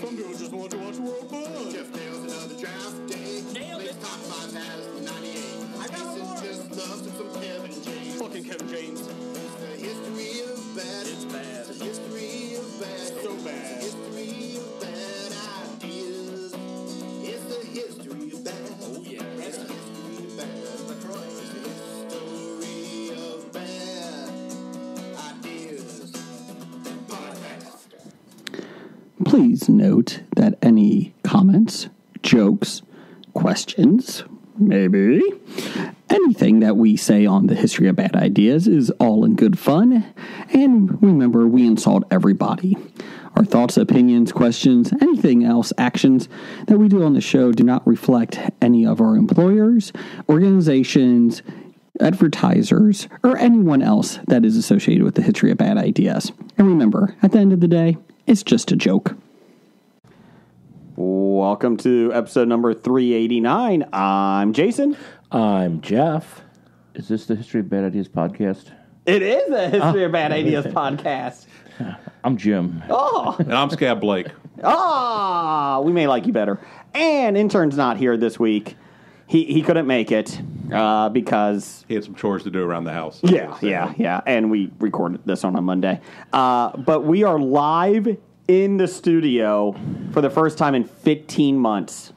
Some people just want to watch world fun. Jeff nails another draft day. Let's talk about Dallas from 98. I Jason just loves some Kevin James. Fucking Kevin James. It's the history of bad. It's bad. It's the history of bad. So bad. It's the history of bad ideas. It's the history of bad. Oh, yeah. It's the history of bad. It's the history of bad ideas. Podcast. Please note that any comments, jokes, questions, maybe anything that we say on the history of bad ideas is all in good fun. And remember, we insult everybody. Our thoughts, opinions, questions, anything else, actions that we do on the show do not reflect any of our employers, organizations, advertisers, or anyone else that is associated with the history of bad ideas. And remember, at the end of the day, it's just a joke. Welcome to episode number 389. I'm Jason. I'm Jeff. Is this the History of Bad Ideas podcast? It is a History of Bad Ideas podcast. I'm Jim. Oh, And I'm Scab Blake. we may like you better. And intern's not here this week. He couldn't make it because... He had some chores to do around the house. Yeah. And we recorded this on a Monday. But we are live in the studio for the first time in 15 months.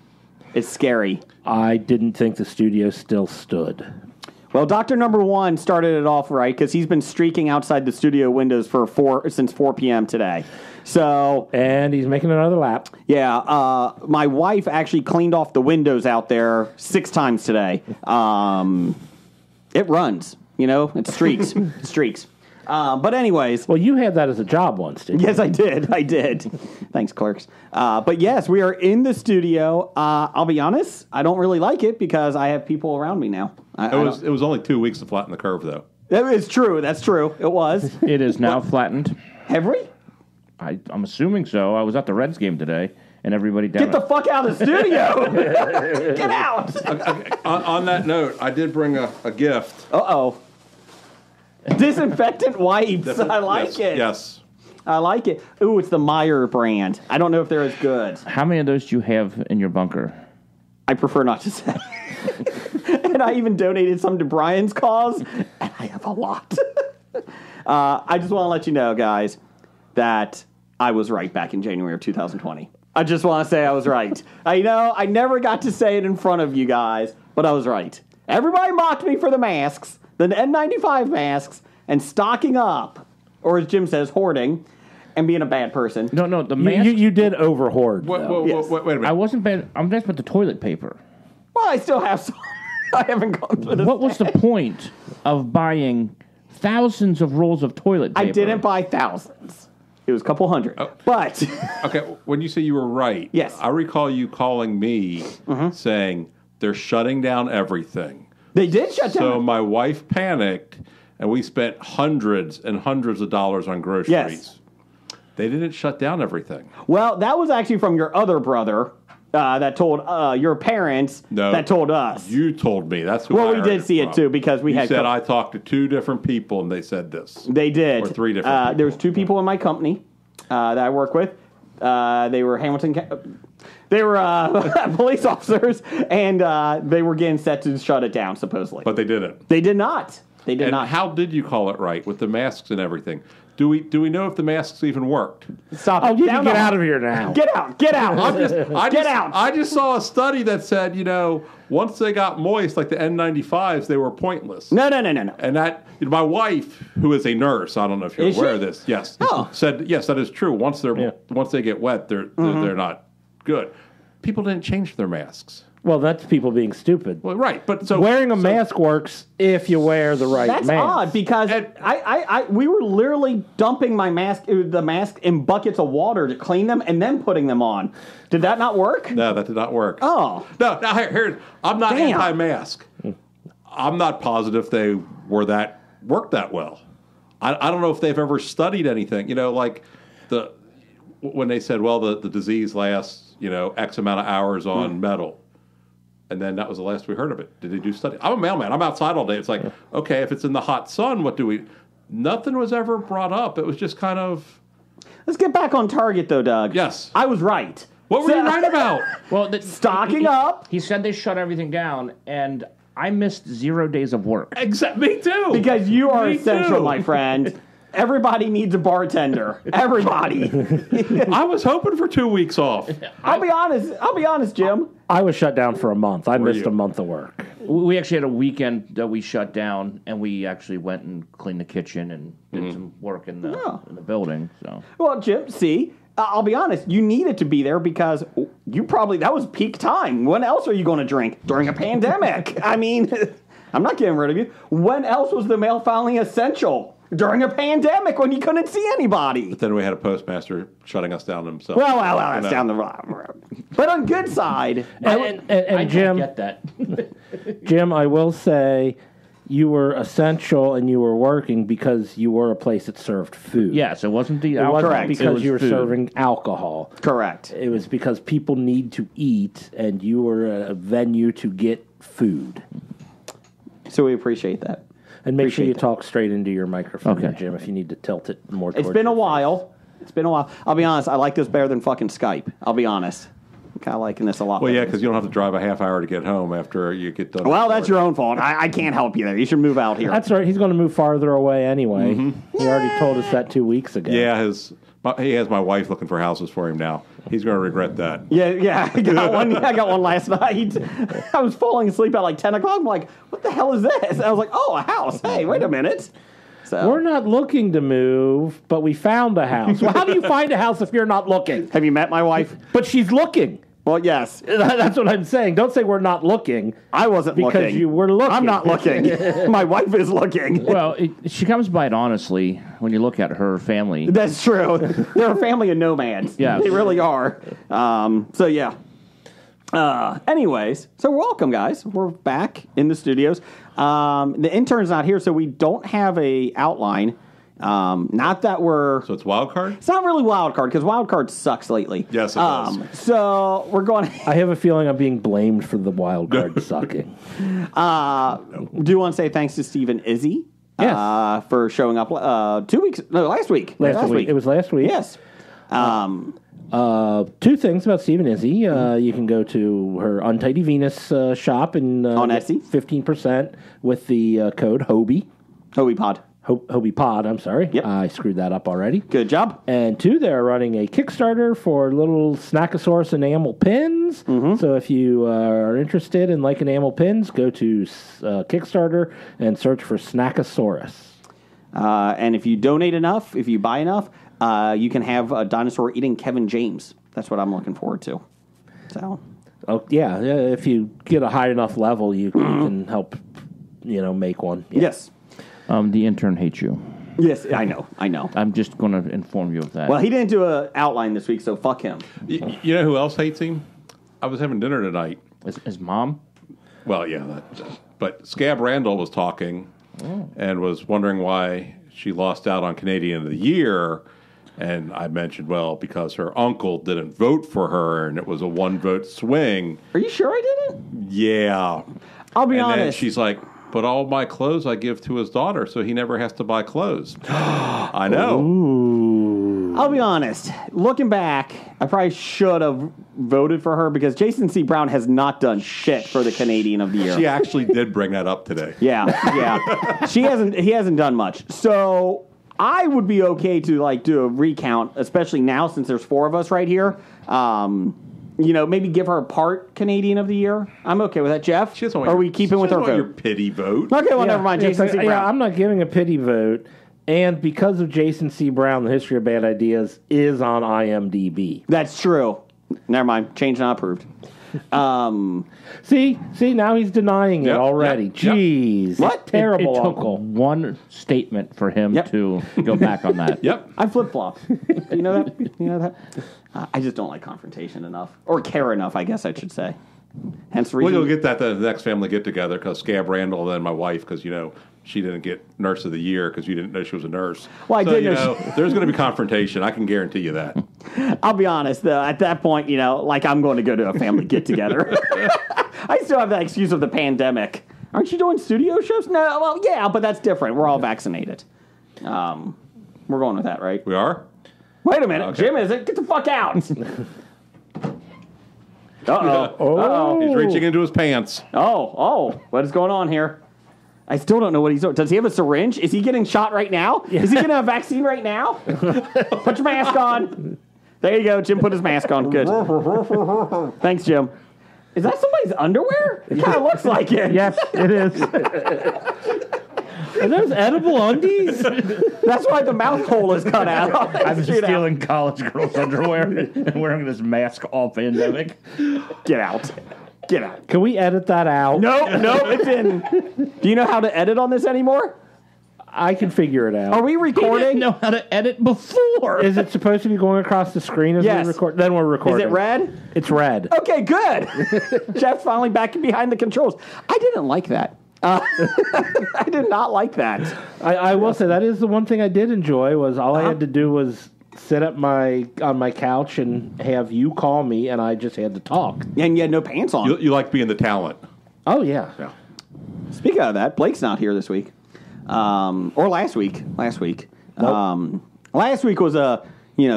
It's scary. I didn't think the studio still stood. Well, Dr. Number One started it off right because he's been streaking outside the studio windows since 4 p.m. today. So, And he's making another lap. yeah, my wife actually cleaned off the windows out there 6 times today. It runs, it streaks, streaks. But anyways. Well, you had that as a job once, didn't you? Yes, I did. Thanks, clerks. But yes, we are in the studio. I'll be honest, I don't really like it because I have people around me now. It was only 2 weeks to flatten the curve, though. That is true. That's true. It was. It is now flattened. Have we? I'm assuming so. I was at the Reds game today, and everybody down Get the fuck out of the studio! Get out! On that note, I did bring a gift. Uh-oh. Disinfectant wipes. I like it. Yes. I like it. Ooh, it's the Meyer brand. I don't know if they're as good. How many of those do you have in your bunker? I prefer not to say. And I even donated some to Brian's cause, and I have a lot. I just want to let you know, guys, that I was right back in January of 2020. I just want to say I was right. I know I never got to say it in front of you guys, but I was right. Everybody mocked me for the masks, the N95 masks, and stocking up, or as Jim says, hoarding, and being a bad person. No, the mask. You did over hoard. Wait a minute. I wasn't bad. I'm just about the toilet paper. Well, I still have some. I haven't gone through this. What was the point of buying thousands of rolls of toilet paper? I didn't buy thousands. It was a couple hundred. Oh. But Okay, when you say you were right, Yes. I recall you calling me saying they're shutting down everything. they did shut So down. my wife panicked, and we spent hundreds and hundreds of dollars on groceries. Yes. They didn't shut down everything. Well, that was actually from your other brother that told your parents No. that told us. You told me. That's who Well, I we heard did see it from. too because we You had. said I talked to 2 different people, and they said this. They did. Or 3 different people. There was 2 people in my company that I work with. They were They were police officers, and they were getting set to shut it down, supposedly. But they didn't. They did not. They did And not. how did you call it right with the masks and everything? Do we know if the masks even worked? Stop it. Oh, you Down can get the- out of here now. Get out. Get out. Get out. I just saw a study that said, once they got moist, like the N95s, they were pointless. No. And that, my wife, who is a nurse, I don't know if you're Is aware she? of this, yes, Oh. said yes, that is true. Once they get wet, they're not good. People didn't change their masks. Well, that's people being stupid. Well, right, but so Wearing a mask works if you wear the right That's mask. odd because we were literally dumping the mask in buckets of water to clean them and then putting them on. Did that not work? No, that did not work. Oh. No, now here, I'm not Damn. anti-mask. I'm not positive they worked that well. I don't know if they've ever studied anything. Like when they said, well, the disease lasts, X amount of hours on metal. And then that was the last we heard of it. Did they do study? I'm a mailman. I'm outside all day. It's like, okay, if it's in the hot sun, what do we... Nothing was ever brought up. It was just kind of... Let's get back on target, though, Doug. Yes. I was right. What were you right about? Well, Stocking up. He said they shut everything down, and I missed 0 days of work. Me too. Because you are Me essential, too. my friend. Everybody needs a bartender. Everybody. I was hoping for 2 weeks off. I'll be honest, Jim. I was shut down for a month. I missed you? a month of work. We actually had a weekend that we shut down, and we actually went and cleaned the kitchen and did some work in the building. So Well, Jim, see, I'll be honest. You needed to be there because that was peak time. When else are you going to drink? During a pandemic. I mean, I'm not getting rid of you. When else was the mail filing essential? During a pandemic when you couldn't see anybody. Then we had a postmaster shutting us down himself. Well, that's down the road. But on good side, And I Jim, don't get that. Jim, I will say you were essential and you were working because you were a place that served food. Yes, it wasn't the It wasn't Correct. because It was you were food. serving alcohol. correct. It was because people need to eat, and you were a venue to get food. So we appreciate that. And make sure you Appreciate that. talk straight into your microphone, Okay. Jim, if you need to tilt it more It's towards been a your face. while. It's been a while. I'll be honest. I like this better than fucking Skype. I'll be honest. I'm kind of liking this a lot. Well, better. yeah, because you don't have to drive a half hour to get home after you get done. Well, that's your own fault. I can't help you there. You should move out here. That's right. He's going to move farther away anyway. He already told us that 2 weeks ago. Yeah, he has my wife looking for houses for him now. He's going to regret that. Yeah. I got one. I got one last night. I was falling asleep at like 10 o'clock. I'm like, what the hell is this? I was like, oh, a house. Hey, wait a minute. So, We're not looking to move, but we found a house. Well, how do you find a house if you're not looking? have you met my wife? But she's looking. Well, yes. That's what I'm saying. Don't say we're not looking. I wasn't Because looking. you were looking. I'm not looking. My wife is looking. Well, she comes by it honestly when you look at her family. That's true. They're a family of nomads. Yeah. They really are. So, yeah. Anyways, so welcome, guys. We're back in the studios. The intern's not here, so we don't have a outline. Not that we're... So it's wild card? It's not really wild card, because wild card sucks lately. Yes, it does. So, we're going... I have a feeling I'm being blamed for the wild card sucking. Do you want to say thanks to Stephen Izzy? Yes. For showing up last week. Last week. It was last week. Yes. Two things about Stephen Izzy. You can go to her Untitled Venus shop and On get Etsy? 15% with the code Hobie. Hobie Pod. Hobie Pod, I'm sorry. Yep. I screwed that up already. Good job. And two, they're running a Kickstarter for little Snackosaurus enamel pins. So if you are interested in like enamel pins, go to Kickstarter and search for Snackosaurus. And if you donate enough, if you buy enough, you can have a dinosaur eating Kevin James. That's what I'm looking forward to. So, Oh yeah, if you get a high enough level, you can help, make one. Yeah. yes. The intern hates you. Yes, I know. I'm just going to inform you of that. Well, he didn't do an outline this week, so fuck him. You know who else hates him? I was having dinner tonight. His mom? Well, yeah, but Scab Randall was talking and was wondering why she lost out on Canadian of the Year. And I mentioned, well, because her uncle didn't vote for her, and it was a 1-vote swing. Are you sure I didn't? Yeah. I'll be And then honest. she's like, but all my clothes I give to his daughter, so he never has to buy clothes. I know. I'll be honest. Looking back, I probably should have voted for her because Jason C. Brown has not done shit for the Canadian of the Year. She actually did bring that up today. Yeah. He hasn't done much. So I would be okay to do a recount, especially now since there's 4 of us right here. Maybe give her a part Canadian of the Year. I'm okay with that, Jeff. She doesn't want Are your- we keeping with she our doesn't want vote? your pity vote. Okay, well, never mind. Jason C. Brown. Yeah, I'm not giving a pity vote. And because of Jason C. Brown, the History of Bad Ideas is on IMDb. That's true. Never mind. Change not approved. See, now he's denying it Yep, already. yep, yep. Jeez, What? terrible It took uncle. one statement for him Yep. to go back on that. Yep. I flip flop. You know that? You know that? I just don't like confrontation enough, or care enough. I guess I should say. Hence the reason. We'll get that at the next family get together because Scab Randall and then my wife because she didn't get Nurse of the Year because you didn't know she was a nurse. Well, I so, did know there's going to be confrontation. I can guarantee you that. I'll be honest. Though, at that point, I'm going to go to a family get together. I still have that excuse of the pandemic. Aren't you doing studio shows? No. Well, yeah, but that's different. We're all vaccinated. We're going with that, right? We are. Wait a minute. Okay. Jim isn't. Get the fuck out. Uh-oh. Oh. He's reaching into his pants. Oh. What is going on here? I still don't know what he's doing. Does he have a syringe? Is he getting shot right now? Is he getting a vaccine right now? Put your mask on. There you go. Jim put his mask on. Good. Thanks, Jim. Is that somebody's underwear? It kind of looks like it. Yes, it is. Are those edible undies? That's why the mouth hole is cut out. I've been stealing college girls' underwear and wearing this mask all pandemic. Get out. Get out. Can we edit that out? No, it's in. Do you know how to edit on this anymore? I can figure it out. Are we He didn't recording? know how to edit before. Is it supposed to be going across the screen as Yes. we record? Then we're Is recording. it red? It's red. Okay, good. Jeff's finally back behind the controls. I didn't like that. I did not like that. I will say that is the one thing I did enjoy was all I had to do was sit up on my couch and have you call me, and I just had to talk. And you had no pants on. You like being the talent. Oh yeah. Speaking of that, Blake's not here this week. Or last week. Last week. Last week was a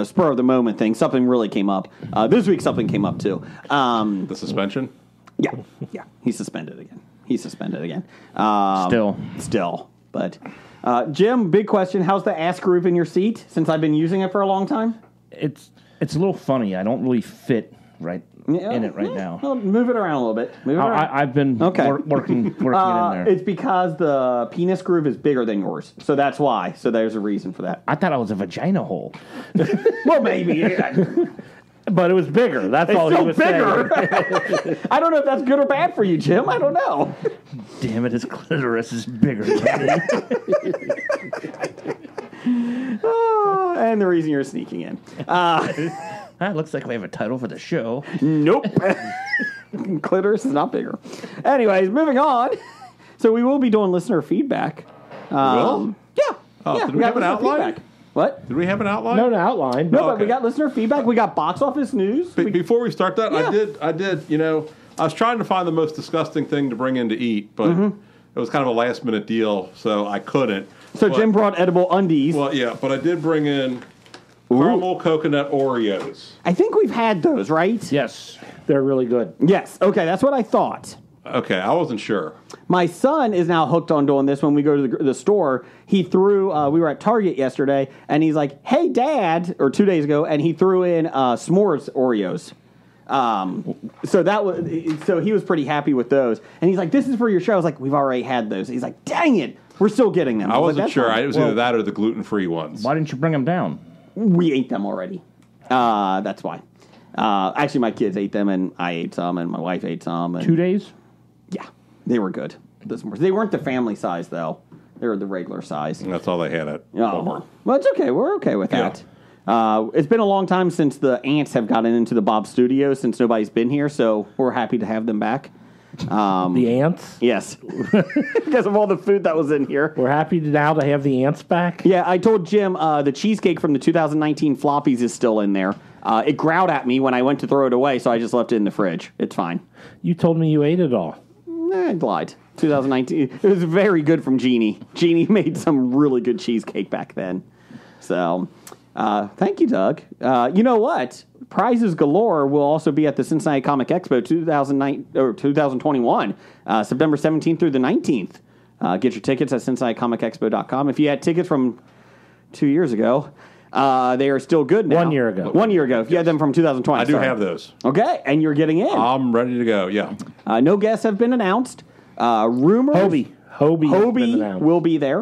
spur of the moment thing. Something really came up. This week something came up too. The suspension? Yeah. He's suspended again. Still. But Jim, big question. How's the ass groove in your seat since I've been using it for a long time? It's a little funny. I don't really fit in it right now. Well, move it around a little bit. I've been working in there. It's because the penis groove is bigger than yours. So that's why. So there's a reason for that. I thought I was a vagina hole. Well, maybe. But it was bigger. That's all he Still was bigger. saying. I don't know if that's good or bad for you, Jim. I don't know. Damn it, his clitoris is bigger than me. And the reason you're sneaking in. That looks like we have a title for the show. Nope. Clitoris is not bigger. Anyways, moving on. So we will be doing listener feedback. Will? Yeah. Oh, did we got have an listener outline? feedback. What? Did we have an outline? No outline. No, but Okay. we got listener feedback. We got box office news. Before we start that, Yeah. I did, I was trying to find the most disgusting thing to bring in to eat, but it was kind of a last minute deal, so I couldn't. So But- Jim brought edible undies. Well, yeah, but I did bring in caramel coconut Oreos. I think we've had those, right? Yes. They're really good. Yes. Okay, that's what I thought. Okay, I wasn't sure. My son is now hooked on doing this when we go to the store. He threw, we were at Target yesterday, and he's like, hey, Dad, or 2 days ago, and he threw in s'mores Oreos. So he was pretty happy with those. And he's like, this is for your show. I was like, we've already had those. He's like, dang it, we're still getting them. I was wasn't like, sure. "That's fine." It was either that or the gluten-free ones. Why didn't you bring them down? We ate them already. That's why. Actually, my kids ate them, and I ate some, and my wife ate some. And 2 days? Yeah, they were good. They weren't the family size, though. They were the regular size. That's all they had at Oh, Walmart. well, it's okay. We're okay with Yeah. that. It's been a long time since the ants have gotten into the Bob Studio since nobody's been here, so we're happy to have them back. The ants. Yes, because of all the food that was in here. We're happy now to have the ants back. Yeah, I told Jim the cheesecake from the 2019 floppies is still in there. It growled at me when I went to throw it away, so I just left it in the fridge. It's fine. You told me you ate it all. I lied. 2019. It was very good from Jeannie. Jeannie made some really good cheesecake back then. So, thank you, Doug. You know what? Prizes galore will also be at the Cincinnati Comic Expo 2021, September 17th through the 19th. Get your tickets at CincinnatiComicExpo.com. If you had tickets from 2 years ago, they are still good now. 1 year ago. 1 year ago. If you had them from 2020. I do sorry. have those. Okay, and you're getting in. I'm ready to go, yeah. No guests have been announced. Rumors. Hobie will be there.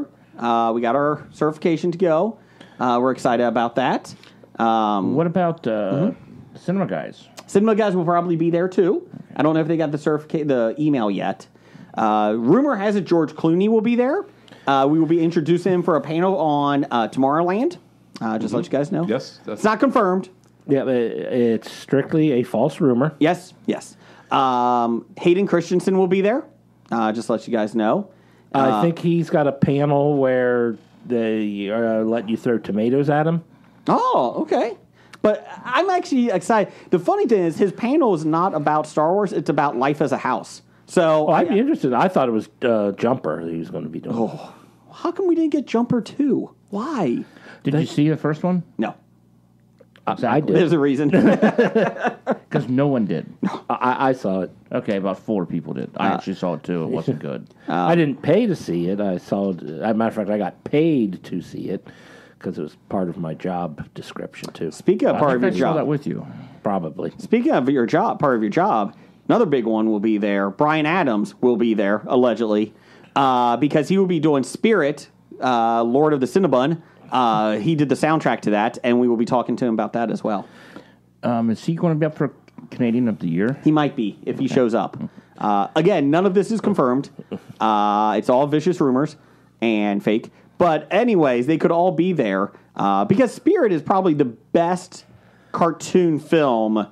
We got our certification to go. We're excited about that. What about Cinema Guys? Cinema Guys will probably be there too. I don't know if they got the email yet. Rumor has it George Clooney will be there. We will be introducing him for a panel on Tomorrowland. Just let you guys know. Yes. It's not confirmed. Yeah, it's strictly a false rumor. Yes. Hayden Christensen will be there. Just let you guys know. I think he's got a panel where they let you throw tomatoes at him. Oh, okay. But I'm actually excited. The funny thing is, his panel is not about Star Wars. It's about life as a house. So Well, I'd be interested. I thought it was Jumper that he was going to be doing. how come we didn't get Jumper 2? Why? Did you see the first one? No. I did. There's a reason. Because no one did. I saw it. Okay, about 4 people did. I actually saw it too. It wasn't good. I didn't pay to see it. I saw it. As a matter of fact, I got paid to see it because it was part of my job description too. Speaking of part of your I saw that job, with you. Probably. speaking of your job, part of your job, another big one will be there. Brian Adams will be there allegedly because he will be doing Spirit, Lord of the Cinnabon. He did the soundtrack to that, and we will be talking to him about that as well. Is he going to be up for Canadian of the Year? He might be if he shows up. Again, none of this is confirmed. It's all vicious rumors and fake. But anyways, they could all be there because Spirit is probably the best cartoon film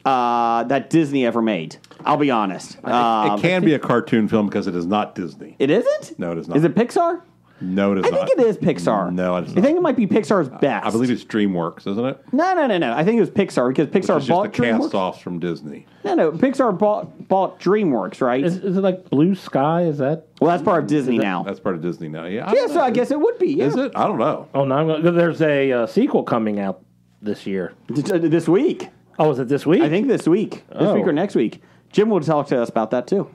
that Disney ever made. I'll be honest. It can be a cartoon film because it is not Disney. It isn't? No, it is not. Is it Pixar? No, it is I not. think it is Pixar. No, it is I not. think it might be Pixar's best. I believe it's DreamWorks, isn't it? No. I think it was Pixar because Pixar It's just bought the DreamWorks. cast-offs from Disney. No. Pixar bought DreamWorks, right? Is it like Blue Sky? Is that? Well, that's part of Disney now. That's part of Disney now. Yeah, Yeah, so I guess it would be. Yeah. Is it? I don't know. Oh no! There's a sequel coming out this year. This week. Oh, is it this week? I think this week. This Oh. week or next week. Jim will talk to us about that too.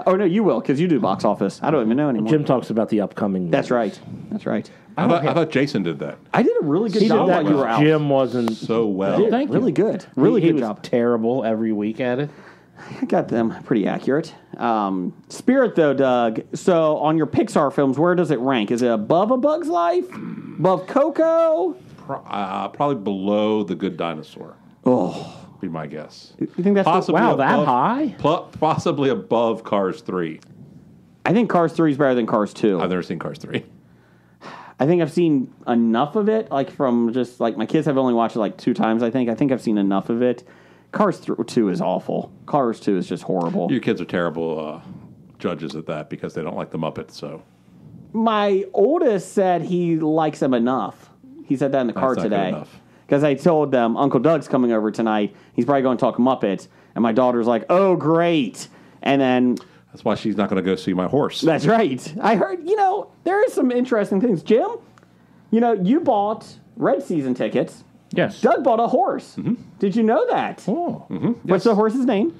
No, you will because you do box office. I don't even know anymore. Jim talks about the upcoming. That's right. That's right. I thought Jason did that I did a really good He job did while that. you were out. Jim wasn't. so well. Thank you. Really good. Really he good was job. Terrible every week at it. I got them pretty accurate. Spirit, though, Doug. So on your Pixar films, where does it rank? Is it above A Bug's Life? Above Coco? Probably below The Good Dinosaur. Oh, Be my guess. you think that's Possibly Wow, that above- high? Possibly above Cars 3. I think Cars 3 is better than Cars 2. I've never seen Cars 3. I think I've seen enough of it, like from just like my kids have only watched it like 2 times. I think I've seen enough of it. Cars 2 is awful. Cars 2 is just horrible. Your kids are terrible judges at that because they don't like the Muppets. So My oldest said he likes them enough. He said that in the car not good today. enough. Because I told them Uncle Doug's coming over tonight. He's probably going to talk Muppets. And my daughter's like, oh, great. And then, that's why she's not going to go see my horse. that's right. I heard, there is some interesting things. Jim, you bought Red Season tickets. Yes. Doug bought a horse. Did you know that? Oh. What's the horse's name?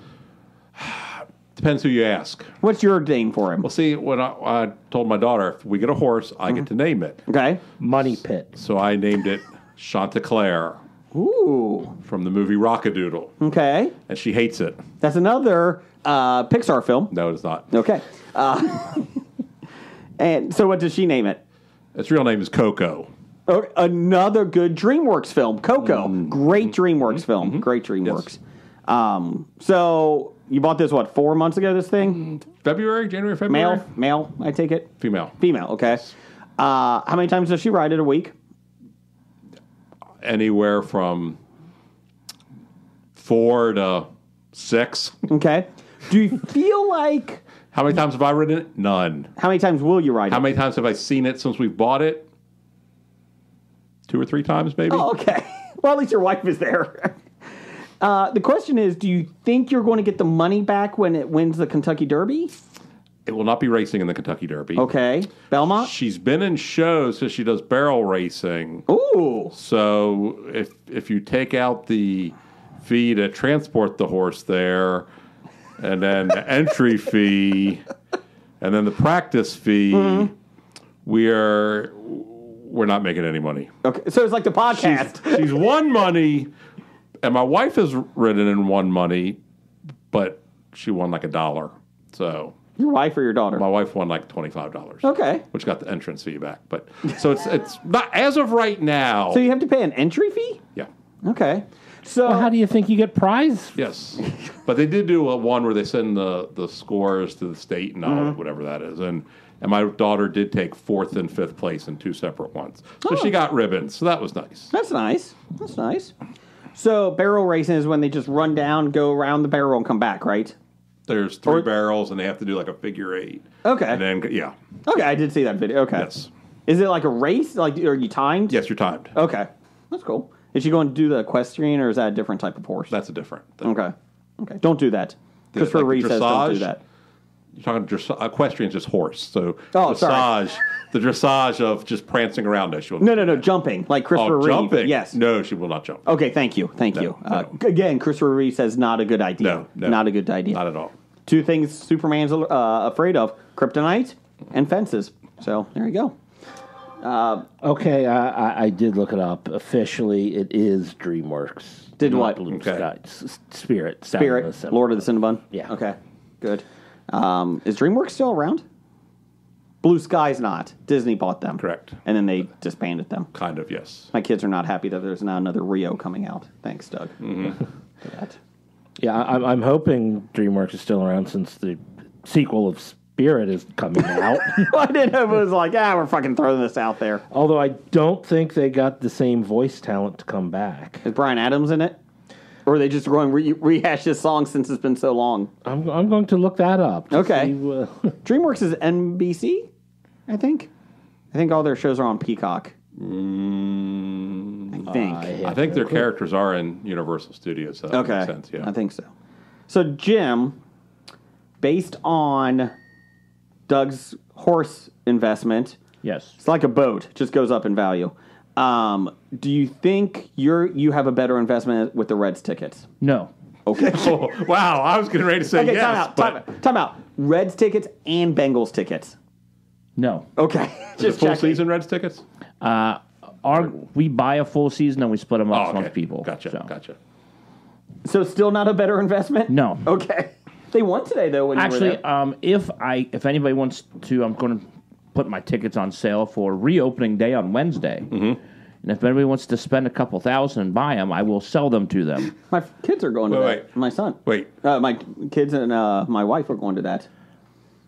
Depends who you ask. What's your name for him? Well, see, when I told my daughter, if we get a horse, I get to name it. Okay. Money Pit. So I named it Chanticleer Ooh. from the movie Rockadoodle. Okay. And she hates it. That's another Pixar film. No, it's not. Okay. And so what does she name it? Its real name is Coco. Oh, another good DreamWorks film, Coco. Great DreamWorks film. Great DreamWorks. So you bought this, 4 months ago, this thing? January, February? Male, I take it? Female. Female, okay. How many times does she ride it a week? Anywhere from 4 to 6. Okay. Do you feel like... How many times have I ridden it? None. How many times will you ride it? How many times have I seen it since we've bought it? 2 or 3 times, maybe. Oh, okay. Well, at least your wife is there. The question is, do you think you're going to get the money back when it wins the Kentucky Derby? It will not be racing in the Kentucky Derby. Okay. Belmont? She's been in shows because she does barrel racing. Ooh. So if you take out the fee to transport the horse there, and then the entry fee, and then the practice fee, we're not making any money. Okay. So it's like the podcast. She's won money, and my wife has ridden and won money, but she won like $1. So Your wife or your daughter? my wife won like $25. Okay. Which got the entrance fee back. But so it's not as of right now. So you have to pay an entry fee? Yeah. Okay. So Well, how do you think you get prize? Yes. But they did do one where they send the scores to the state and all whatever that is. And my daughter did take 4th and 5th place in 2 separate ones. So she got ribbons. So that was nice. that's nice. That's nice. So barrel racing is when they just run down, go around the barrel, and come back, right? There's 3 barrels and they have to do like a figure 8. Okay. And then, yeah. Okay, I did see that video. Okay. Yes. Is it like a race? Like, are you timed? Yes, you're timed. Okay. That's cool. Is she going to do the equestrian, or is that a different type of horse? That's a different thing. Okay. Okay. Don't do that. Christopher like Reeve says don't do dressage? that. You're talking equestrian's just horse. So Oh, dressage, sorry. the dressage of just prancing around. No, she won't. No, jumping like Christopher Reeve. Jumping. Yes. No, she will not jump. Okay, thank you. No. Again, Christopher Reeve says not a good idea. No. Not a good idea. Not at all. Two things Superman's afraid of: kryptonite and fences. So there you go. Okay, I did look it up. Officially, it is DreamWorks. Did not what? Blue Okay. Sky. Spirit. Spirit, Lord of the Cinnabon. Yeah. Okay, good. Is DreamWorks still around? Blue Sky's not. Disney bought them. Correct. And then they disbanded them. Kind of, yes. My kids are not happy that there's now another Rio coming out. Thanks, Doug. For that. Yeah, I'm hoping DreamWorks is still around since the sequel of Spirit is coming out. I didn't know if it was like, we're fucking throwing this out there. Although I don't think they got the same voice talent to come back. Is Bryan Adams in it? Or are they just going rehash this song since it's been so long? I'm going to look that up. To Okay. see, DreamWorks is NBC, I think. I think all their shows are on Peacock. I think. I think their characters are in Universal Studios. So that makes sense, yeah. I think so. So, Jim, based on Doug's horse investment, Yes. it's like a boat, just goes up in value. Do you think you have a better investment with the Reds tickets? No. Okay. Oh, wow, I was getting ready to say Okay, yes. time out. Reds tickets and Bengals tickets. No. Okay. Is it Just full checking. season Reds tickets? We buy a full season and we split them up amongst people. Gotcha, So. gotcha. So still not a better investment? No. Okay. They won today though when Actually, you were there. if anybody wants to, I'm going to put my tickets on sale for reopening day on Wednesday. Mm-hmm. And if anybody wants to spend a couple $1,000 and buy them, I will sell them to them. My kids are going to that. Wait. My son. Wait. My kids and my wife are going to that.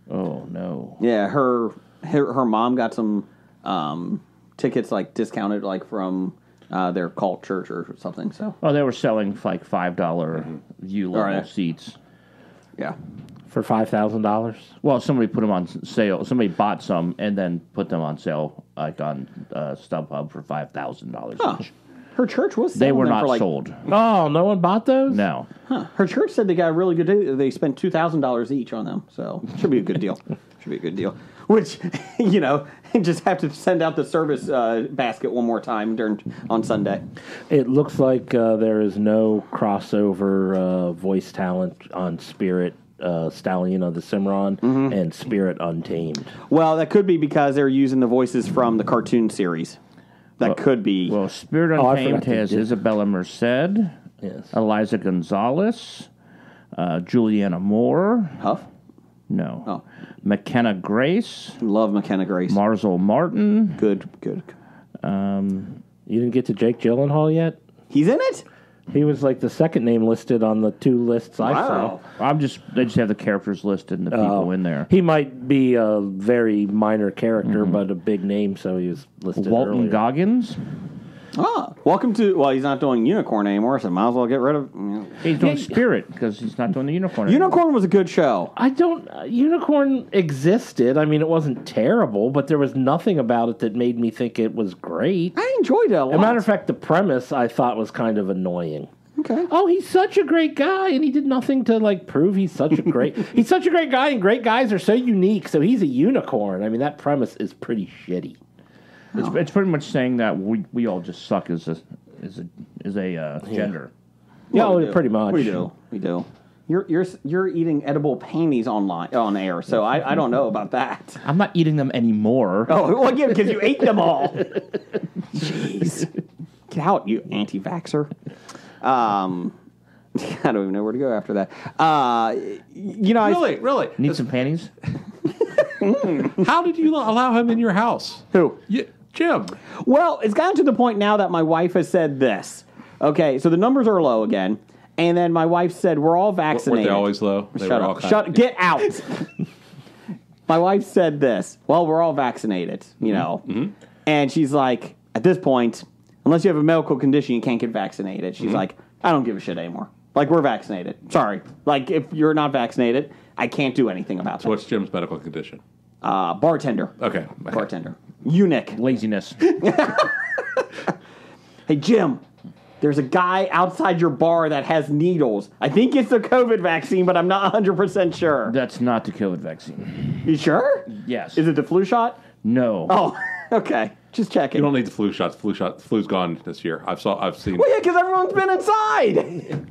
Oh no! Yeah, her mom got some tickets like discounted like from their cult church or something. So Oh, they were selling like $5 view level All right. seats. yeah. for $5,000. Well, somebody put them on sale. Somebody bought some and then put them on sale, like on StubHub for $5,000 Huh. each. Her church was They selling were them not for like, sold. Oh, no one bought those? No. Her church said they got a really good deal. They spent $2,000 each on them, so should be a good deal. Should be a good deal. Which, just have to send out the service basket one more time on Sunday. It looks like there is no crossover voice talent on Spirit, Stallion of the Cimarron, and Spirit Untamed. Well, that could be because they're using the voices from the cartoon series. That could be. Well, Spirit I Untamed forgot they has did. Isabella Merced, Yes. Eliza Gonzalez, Juliana Moore. Huff? No. Oh. McKenna Grace, Love McKenna Grace. Marzel Martin. Good. You didn't get to Jake Gyllenhaal yet? He's in it? He was like the second name listed on the two lists I saw. Wow. They just have the characters listed and the people in there. He might be a very minor character, but a big name, so he was listed Walton earlier. Goggins. Welcome to. Well, he's not doing Unicorn anymore, so might as well get rid of. He's doing Spirit because he's not doing the Unicorn. Unicorn was a good show. Unicorn existed. I mean, it wasn't terrible, but there was nothing about it that made me think it was great. I enjoyed it a lot. As a matter of fact, the premise I thought was kind of annoying. Okay. Oh, he's such a great guy, and he did nothing to like prove he's such a great. He's such a great guy, and great guys are so unique. So he's a unicorn. I mean, that premise is pretty shitty. It's pretty much saying that we all just suck as a gender. Yeah, we do. pretty much. We do. You're eating edible panties on air, so I don't know about that. I'm not eating them anymore. Oh, well, yeah, because you ate them all. Jeez. Get out, you anti-vaxxer. I don't even know where to go after that. Really? Need some panties? How did you allow him in your house? Who? Jim. Well, it's gotten to the point now that my wife has said this. Okay, so the numbers are low again, and then my wife said we're all vaccinated. Were they always low? They Shut were up. all Get out. My wife said this. Well, we're all vaccinated, And she's like, at this point, unless you have a medical condition, you can't get vaccinated. She's like, I don't give a shit anymore. Like, we're vaccinated. Sorry. Like, if you're not vaccinated, I can't do anything about that. What's Jim's medical condition? Bartender. Okay. Bartender. Eunuch. Laziness. Hey, Jim, there's a guy outside your bar that has needles. I think it's the COVID vaccine, but I'm not 100% sure. That's not the COVID vaccine. You sure? Yes. Is it the flu shot? No. Oh, okay. Just checking. You don't need the flu shot. Flu's gone this year. I've seen. Well, yeah, because everyone's been inside.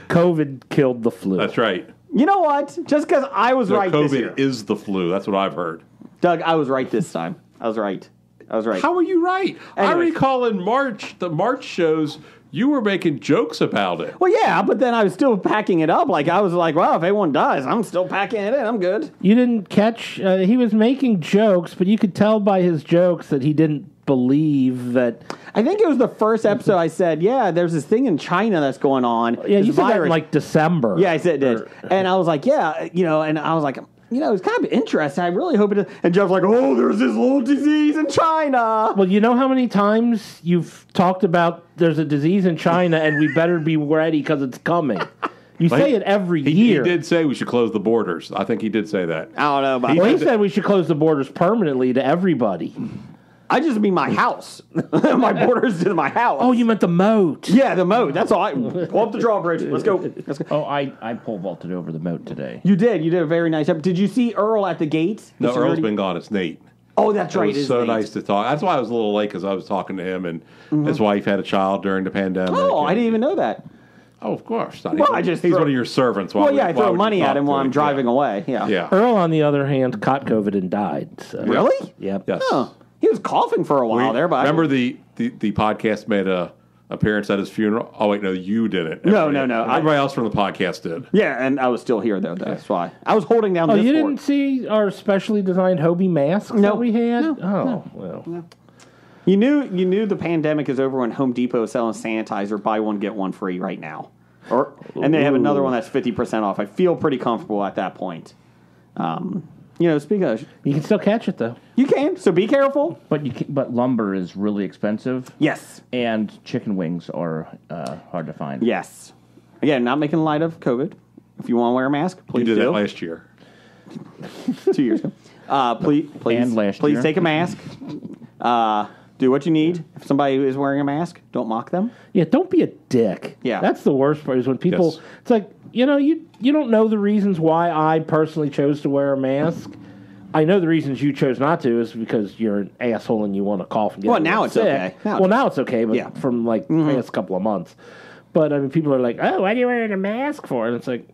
COVID killed the flu. That's right. You know what? Just because I was right this year. COVID is the flu. That's what I've heard. Doug, I was right this time. I was right. How are you right? I Anyways. recall in March, the March shows, you were making jokes about it. Well, yeah, but then I was still packing it up. Like, I was like, well, if anyone dies, I'm still packing it in. I'm good. You didn't catch, he was making jokes, but you could tell by his jokes that he didn't believe that. I think it was the first episode I said, yeah, there's this thing in China that's going on. Yeah, this you said that in virus. like December. Yeah, I said it did. And I was like, yeah, and I was like, it's kind of interesting. I really hope it is. And Jeff's like, oh, there's this little disease in China. Well, you know how many times you've talked about there's a disease in China and we better be ready because it's coming. You say it every year. He did say we should close the borders. I think he did say that. I don't know about Well, he that. said we should close the borders permanently to everybody. I just mean my house. My borders to my house. Oh, you meant the moat. Yeah, the moat. That's all. Pull up the drawbridge. Let's go. Oh, I pole vaulted over the moat today. You did a very nice job. Did you see Earl at the gate? No, The security? Earl's been gone. It's Nate. Oh, that's right. It was so nice to talk. That's why I was a little late, because I was talking to him, and his wife had a child during the pandemic. Oh, and, I didn't even know that. Oh, of course. Not. Well, he's throw- one of your servants. Well, yeah, I throw money at him while I'm driving away. Yeah. Yeah. Earl, on the other hand, caught COVID and died. So. Really? Yep. Yes. Oh, he was coughing for a while there, but remember the podcast made a appearance at his funeral? Oh wait, no, you didn't. No. Everybody else from the podcast did. Yeah, and I was still here though. That's why I was holding down. Oh, this you fort. didn't see our specially designed Hobie masks No. that we had? No. Well. You knew the pandemic is over when Home Depot is selling sanitizer, buy one get one free right now, and they have another one that's 50% off. I feel pretty comfortable at that point. Speaking of, You can still catch it, though. you can, so be careful. But lumber is really expensive. Yes, And chicken wings are hard to find. yes. Again, not making light of COVID. If you want to wear a mask, You please did do. that last year. 2 years ago. Please, And last please year. take a mask. Do what you need. If somebody is wearing a mask, don't mock them. Yeah, don't be a dick. Yeah. That's the worst part is when people... Yes. It's like, you don't know the reasons why I personally chose to wear a mask. I know the reasons you chose not to is because you're an asshole and you want to cough and get Well, now it's sick. okay. Now it's okay, but Yeah. from the past couple of months. But, I mean, people are like, oh, why are you wearing a mask for? And it's like,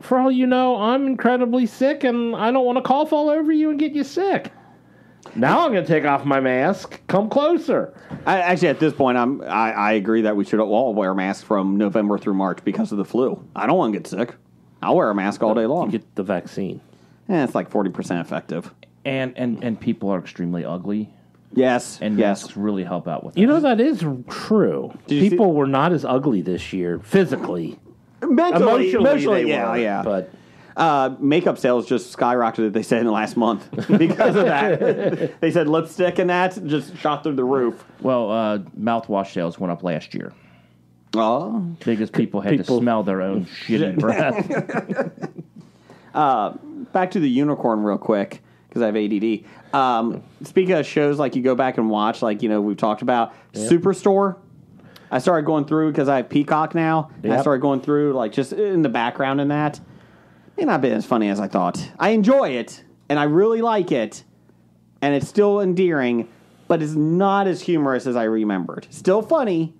for all you know, I'm incredibly sick and I don't want to cough all over you and get you sick. Now I'm going to take off my mask. Come closer. Actually, at this point, I agree that we should all wear masks from November through March because of the flu. I don't want to get sick. I'll wear a mask all day long. You get the vaccine. It's like 40% effective. And people are extremely ugly. Yes. And yes. masks really help out with that. You know, that is true. Did you People were not as ugly this year, physically. Emotionally, Emotionally, they yeah, were, yeah. But Makeup sales just skyrocketed, they said, in the last month because of that. They said lipstick and that just shot through the roof. Well, mouthwash sales went up last year Oh. because people had to smell their own shitty breath. Back to the unicorn real quick because I have ADD. Speaking of shows like you go back and watch, like, we've talked about, Superstore. I started going through because I have Peacock now. And I Yep. started going through, like, just in the background and that. May not been as funny as I thought. I enjoy it, and I really like it, and it's still endearing, but it's not as humorous as I remembered. Still funny,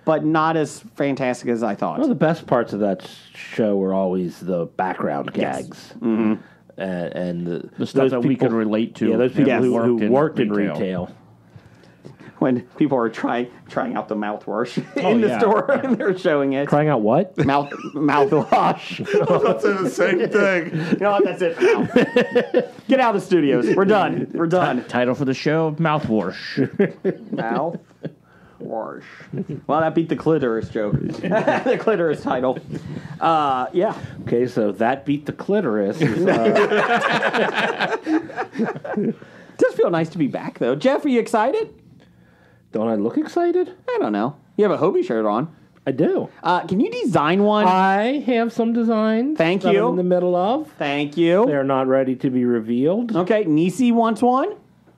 but not as fantastic as I thought. one of the best parts of that show were always the background Yes. gags. Mm-hmm. And The stuff that we could relate to. Yeah, those people Yes. who worked in retail. When people are trying out the mouthwash in the yeah. store, and they're showing it. Crying out what? Mouthwash. That's the same thing. You know what? That's it. Now. Get out of the studios. We're done. We're done. Title for the show: Mouthwash. Mouthwash. Well, that beat the clitoris joke. The clitoris title. Yeah. Okay, so that beat the clitoris. It does feel nice to be back, though. Jeff, are you excited? Don't I look excited? I don't know. You have a Hobie shirt on. I do. Can you design one? I have some designs. Thank that you. I'm in the middle of. Thank you. They're not ready to be revealed. Okay, Nisi wants one.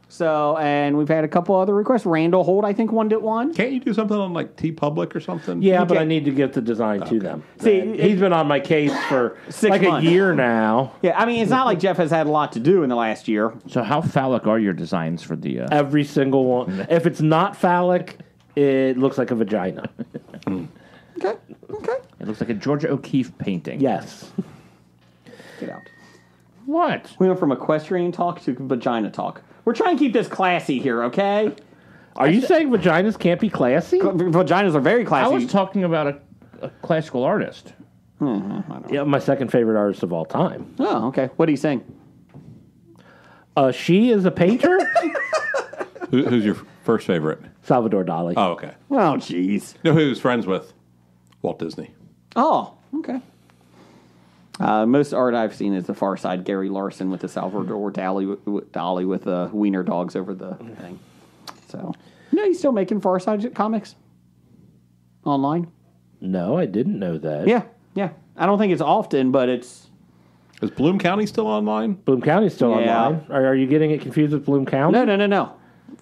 So, and we've had a couple other requests. Randall Holt, I think, wanted one. Can't you do something on like TeePublic or something? Yeah, but I need to get the design to them. See, And he's been on my case for 6 like months. a year now. Yeah, I mean, it's not like Jeff has had a lot to do in the last year. So how phallic are your designs for the... Every single one. If it's not phallic, it looks like a vagina. Okay. It looks like a Georgia O'Keeffe painting. Yes. Get out. What? We went from equestrian talk to vagina talk. We're trying to keep this classy here, okay? Are you saying vaginas can't be classy? Vaginas are very I classy. was talking about a classical artist. Yeah, my second favorite artist of all time. Oh, okay. What are you saying? She is a painter? Who's your first favorite? Salvador Dali. Oh, okay. Oh, jeez. You know who he was friends with? Walt Disney. Oh, okay. Most art I've seen is the Far Side, Gary Larson with the Salvador Dali with the wiener dogs over the thing. So, he's still making Far Side comics online. No, I didn't know that. Yeah. I don't think it's often, but it's. Is Bloom County still online? Bloom County's still Yeah. online. Are you getting it confused with Bloom County? No.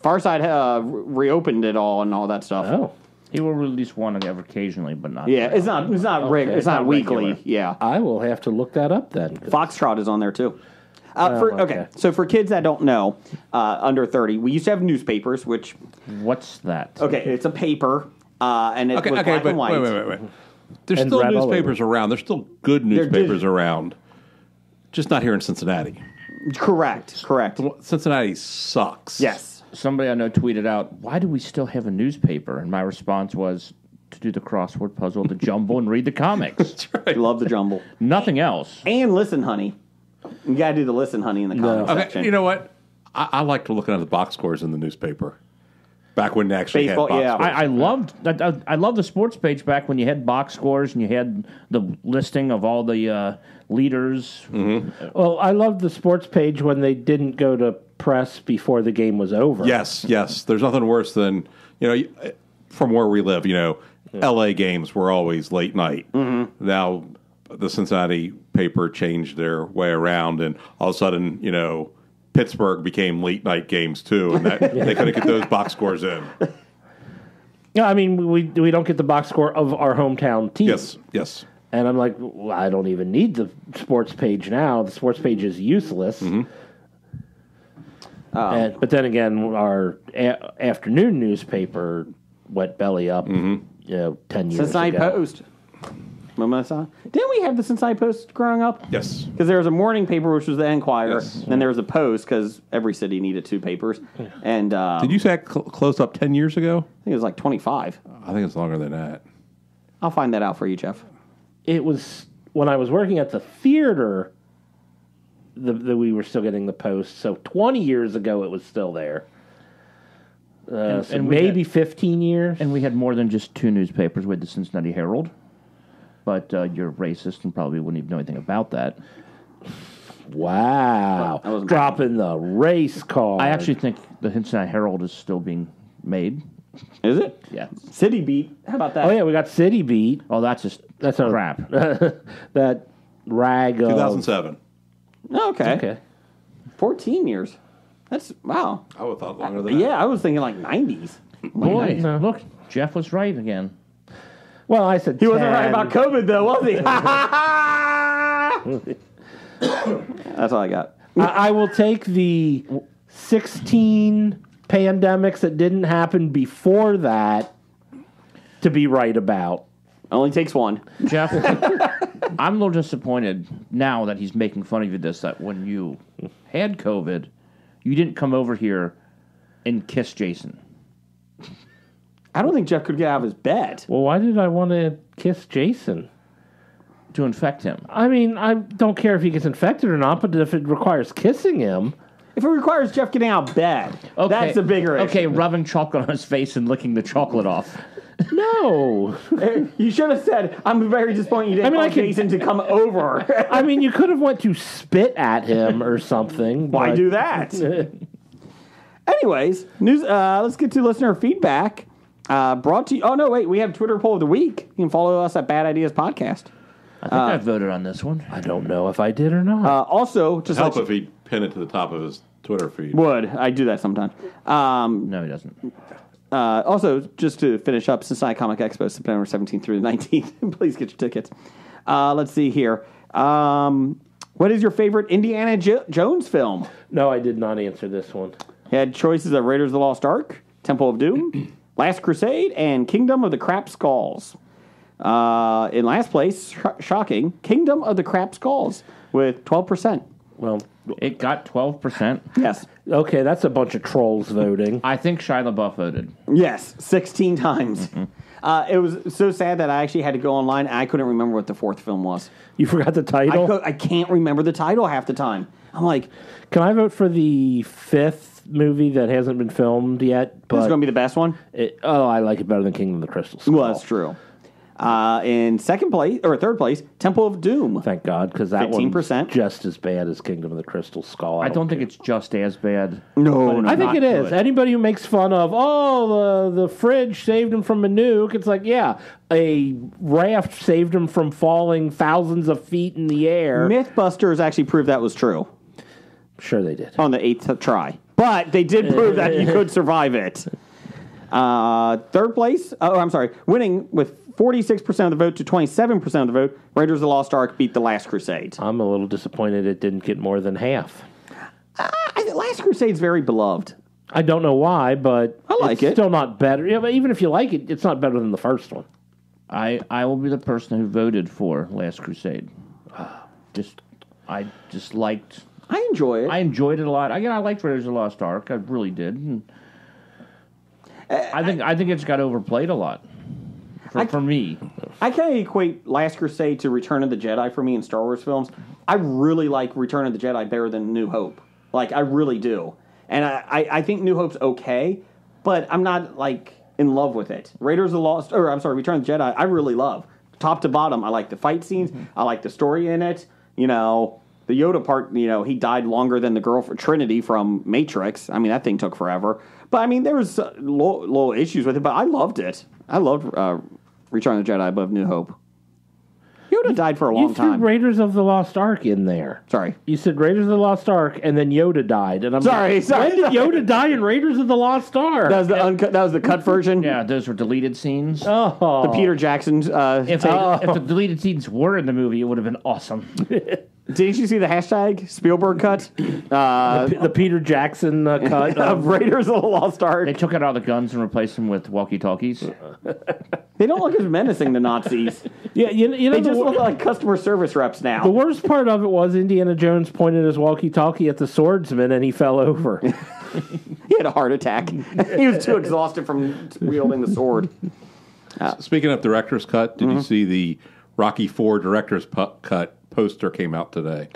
Far Side reopened it all and all that stuff. Oh. He will release one occasionally, but not... Yeah, it's not it's not not weekly. regular. Yeah. I will have to look that up then. Foxtrot is on there too. okay. So for kids that don't know, under 30, we used to have newspapers, which What's that? it's a paper, and it's Okay, black but and white. wait. There's And still red all newspapers around. There's still good newspapers digital. around. Just not here in Cincinnati. Correct. Cincinnati sucks. Yes. Somebody I know tweeted out, why do we still have a newspaper? And my response was, to do the crossword puzzle, the jumble, and read the comics. I love the jumble. Nothing else. And listen, honey. You got to do the listen, honey, in the comic Okay, section. you know what? I liked looking at the box scores in the newspaper. Back when they actually Baseball, had box yeah. scores. I loved the sports page back when you had box scores and you had the listing of all the leaders. Well, I loved the sports page when they didn't go to press before the game was over. Yes. There's nothing worse than, from where we live, L.A. games were always late night. Now, the Cincinnati paper changed their way around, and all of a sudden, Pittsburgh became late night games too, and they couldn't get those box scores in. Yeah, I mean, we don't get the box score of our hometown team. Yes. And I'm like, well, I don't even need the sports page now. The sports page is useless. But then again, our afternoon newspaper went belly up, 10 years Cincinnati ago. Post. Remember that song? Didn't we have the Cincinnati Post growing up? Yes. Because there was a morning paper, which was the Enquirer. Yes. Then there was a Post, because every city needed 2 papers. And Did you say that closed up 10 years ago? I think it was like 25. I think it's longer than that. I'll find that out for you, Jeff. It was when I was working at the theater that we were still getting the Post. So 20 years ago, it was still there. So and we maybe had- 15 years. And we had more than just 2 newspapers. We had the Cincinnati Herald. But you're racist and probably wouldn't even know anything about that. Wow. I wasn't- Dropping the race card. I actually think the Cincinnati Herald is still being made. Is it? Yeah. City Beat. How about that? Oh, yeah, we got City Beat. Oh, that's just That's a crap. that rag of... 2007. Okay. Okay. 14 years. That's, wow. I would have thought longer than that. Yeah, I was thinking like 90s. Boy, No. look, Jeff was right again. Well, I said He wasn't 10. right about COVID, though, was he? That's all I got. I will take the 16 pandemics that didn't happen before that to be right about. Only takes one. Jeff, I'm a little disappointed now that he's making fun of you that when you had COVID, you didn't come over here and kiss Jason. I don't think Jeff could get out of his bed. Well, why did I want to kiss Jason? To infect him. I mean, I don't care if he gets infected or not, but if it requires kissing him... If it requires Jeff getting out of bed, that's a bigger issue. Okay, rubbing chocolate on his face and licking the chocolate off. No. You should have said, I'm very disappointed you didn't I mean, call I could- Jason to come over. I mean, you could have went to spit at him or something. Why but- do that? Anyways, news. Let's get to listener feedback. Brought to you. Oh, no, wait. We have Twitter poll of the week. You can follow us at Bad Ideas Podcast. I think I voted on this one. I don't know if I did or not. Also, just Help let if he pinned it to the top of his Twitter feed. Would. I do that sometimes. No, he doesn't. Also, just to finish up, Cincinnati Comic Expo, September 17th through the 19th. Please get your tickets. Let's see here. What is your favorite Indiana Jones film? No, I did not answer this one. You had choices of Raiders of the Lost Ark, Temple of Doom, Last Crusade, and Kingdom of the Crap Skulls. In last place, shocking, Kingdom of the Crap Skulls with 12%. Well, It got 12%. Yes. okay, that's a bunch of trolls voting. I think Shia LaBeouf voted. Yes, 16 times. It was so sad that I actually had to go online and I couldn't remember what the fourth film was. You forgot the title? I can't remember the title half the time. I'm like, Can I vote for the fifth movie that hasn't been filmed yet? this is But going to be the best one? I like it better than Kingdom of the Crystal Skull. Well, that's true. In second place, or third place, Temple of Doom. Thank God, because that 15%. one's just as bad as Kingdom of the Crystal Skull. I don't think it's just as bad. No, but no. I think not it is. good. Anybody who makes fun of, the fridge saved him from a nuke, it's like, yeah, a raft saved him from falling thousands of feet in the air. Mythbusters actually proved that was true Sure they did. on the 8th try. But they did prove that you could survive it. Third place, winning with 46% of the vote to 27% of the vote, Raiders of the Lost Ark beat The Last Crusade. I'm a little disappointed it didn't get more than half. Last Crusade's very beloved. I don't know why, but I like it's it. still not better. Yeah, but even if you like it, it's not better than the first one. I will be the person who voted for Last Crusade. I just liked. I enjoy it. I enjoyed it a lot. I liked Raiders of the Lost Ark. I really did. And I think it's got overplayed a lot. For me. I kind of equate Last Crusade to Return of the Jedi for me in Star Wars films. I really like Return of the Jedi better than New Hope. Like, I really do. And I think New Hope's okay, but I'm not, like, in love with it. Return of the Jedi, I really love. Top to bottom, I like the fight scenes. I like the story in it. You know, the Yoda part, he died longer than the girl for Trinity from Matrix. I mean, that thing took forever. But, I mean, there was little issues with it, but I loved it. I loved Return of the Jedi above New Hope. Yoda died for a long You threw time. Raiders of the Lost Ark in there. Sorry. You said Raiders of the Lost Ark, and then Yoda died. And I'm Sorry. When did Yoda die in Raiders of the Lost Ark? That was the uncut. That was the cut version. Yeah, those were deleted scenes. Oh. The Peter Jackson's. If the deleted scenes were in the movie, it would have been awesome. Didn't you see the hashtag Spielberg cut the Peter Jackson cut. of Raiders of the Lost Ark? They took out all the guns and replaced them with walkie-talkies. They don't look as menacing, the Nazis. Yeah, you know They the, just look like customer service reps the now. worst part of it was Indiana Jones pointed his walkie-talkie at the swordsman, and he fell over. He had a heart attack. He was too exhausted from wielding the sword. Speaking of director's cut, did you see the Rocky IV director's cut poster came out today?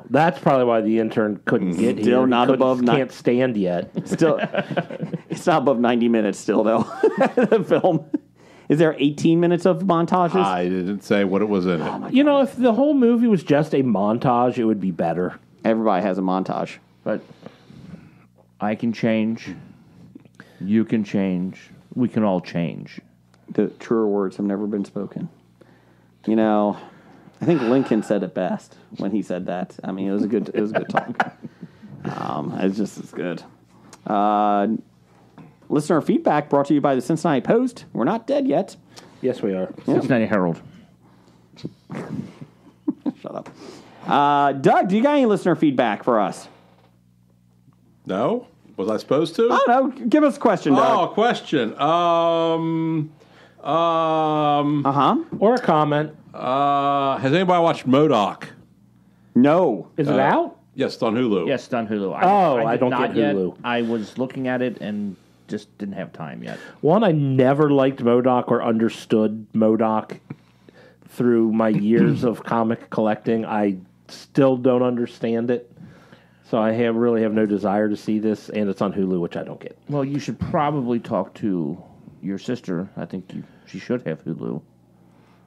That's probably why the intern couldn't get here. Still He not couldn't- above Can't stand yet. Still, it's not above 90 minutes still, though, the film. Is there 18 minutes of montages? I didn't say what it was in it. You know, if the whole movie was just a montage, it would be better. Everybody has a montage. But I can change. You can change. We can all change. The truer words have never been spoken. You know, I think Lincoln said it best when he said that. I mean, it was a good talk. It's just as good. Listener feedback brought to you by the Cincinnati Post. We're not dead yet. Yes, we are. Cincinnati Herald. Shut up. Doug, do you got any listener feedback for us? No? Was I supposed to? Oh, no. Give us a question, Doug. Oh, question. Or a comment. Has anybody watched MODOK? No. Is it out? Yes, it's on Hulu. Yes, it's on Hulu. I did don't not get yet. Hulu. I was looking at it and just didn't have time yet. One, I never liked MODOK or understood MODOK through my years of comic collecting. I still don't understand it. So I really have no desire to see this, and it's on Hulu, which I don't get. Well, you should probably talk to your sister. I think she should have Hulu.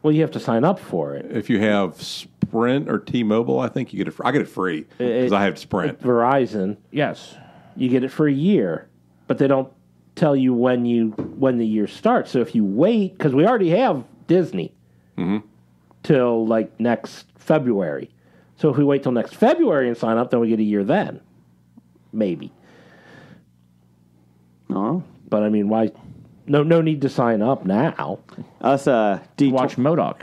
Well, you have to sign up for it. If you have Sprint or T-Mobile, I think you get it. I get it free because I have Sprint. Verizon, Yes. you get it for a year, but they don't tell you when the year starts. So if you wait, because we already have Disney till like next February. So if we wait till next February and sign up, then we get a year then. Maybe. Oh. But I mean, why? No need to sign up now. Us Watch MODOK.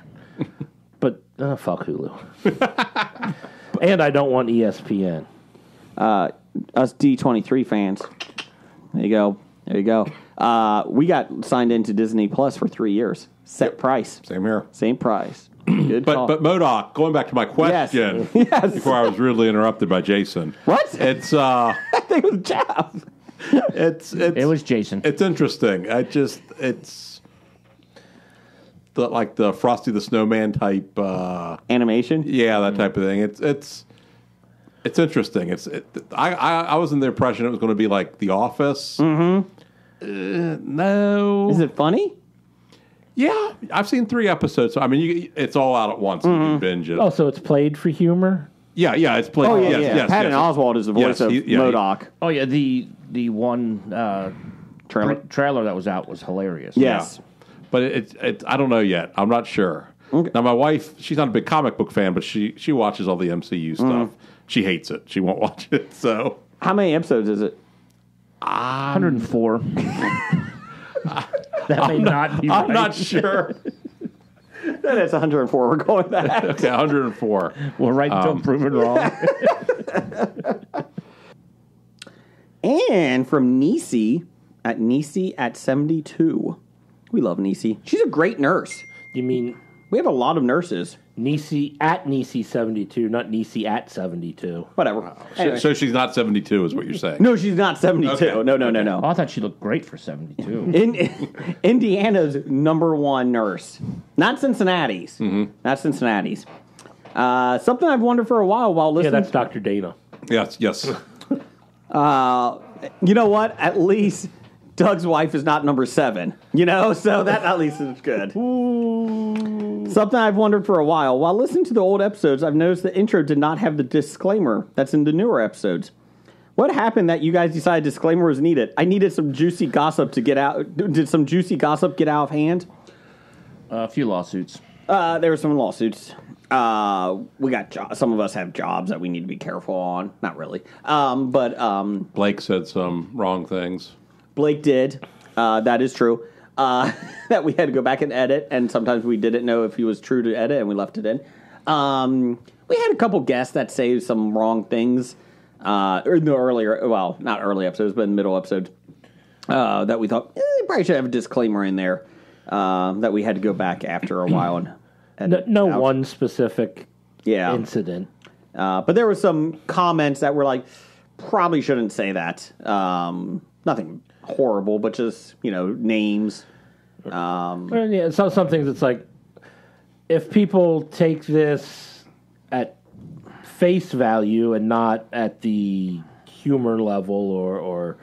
But fuck Hulu. And I don't want ESPN. us D23 fans. There you go. We got signed into Disney Plus for 3 years. Set price. Same here. Same price. Good call. But MODOK, going back to my question Yes. before I was rudely interrupted by Jason. What? It's I think it was Jeff. It was Jason. It's interesting. It's the Frosty the Snowman type Animation? yeah, that type of thing. It's interesting. I was in the impression it was going to be like The Office. Mm-hmm. No. Is it funny? Yeah, I've seen 3 episodes. So, I mean, it's all out at once. And you binge it. Oh, so it's played for humor? Yeah, it's played. Oh, yeah, yes. Patton Oswalt is the voice of MODOK. Oh yeah, the one trailer that was out was hilarious. Yes. But it I don't know yet. I'm not sure. Okay. Now, my wife, she's not a big comic book fan, but she watches all the MCU stuff. She hates it. She won't watch it. So How many episodes is it? 104. That may not be right. I'm not sure. Then it's 104. We're going back. Okay, 104. We're right until proven wrong. And from Nisi at 72. We love Nisi. She's a great nurse. You mean We have a lot of nurses. Nisi at Nisi 72, not Nisi at 72. Whatever. Anyway. So she's not 72, is what you're saying? No, she's not 72. Okay. No. Oh, I thought she looked great for 72. Indiana's #1 nurse. Not Cincinnati's. Not Cincinnati's. Something I've wondered for a while Yeah, listening. that's Dr. Dana. Yes. You know what? At least Doug's wife is not #7. So that at least is good. Something I've wondered for a while. While listening to the old episodes, I've noticed the intro did not have the disclaimer that's in the newer episodes. What happened that you guys decided disclaimer was needed? I needed some juicy gossip to get out. Did some juicy gossip get out of hand? A few lawsuits. There were some lawsuits. We got some of us have jobs that we need to be careful on. Not really. But Blake said some wrong things. Blake did. That is true. That we had to go back and edit, and sometimes we didn't know if he was true to edit, and we left it in. We had a couple guests that say some wrong things, or in the earlier, well, not early episodes, but in middle episodes, that we thought probably should have a disclaimer in there, that we had to go back after a while and edit No out. one specific Yeah. incident. But there were some comments that were like, probably shouldn't say that. Nothing horrible, but just, names. Yeah, some things it's like, if people take this at face value and not at the humor level or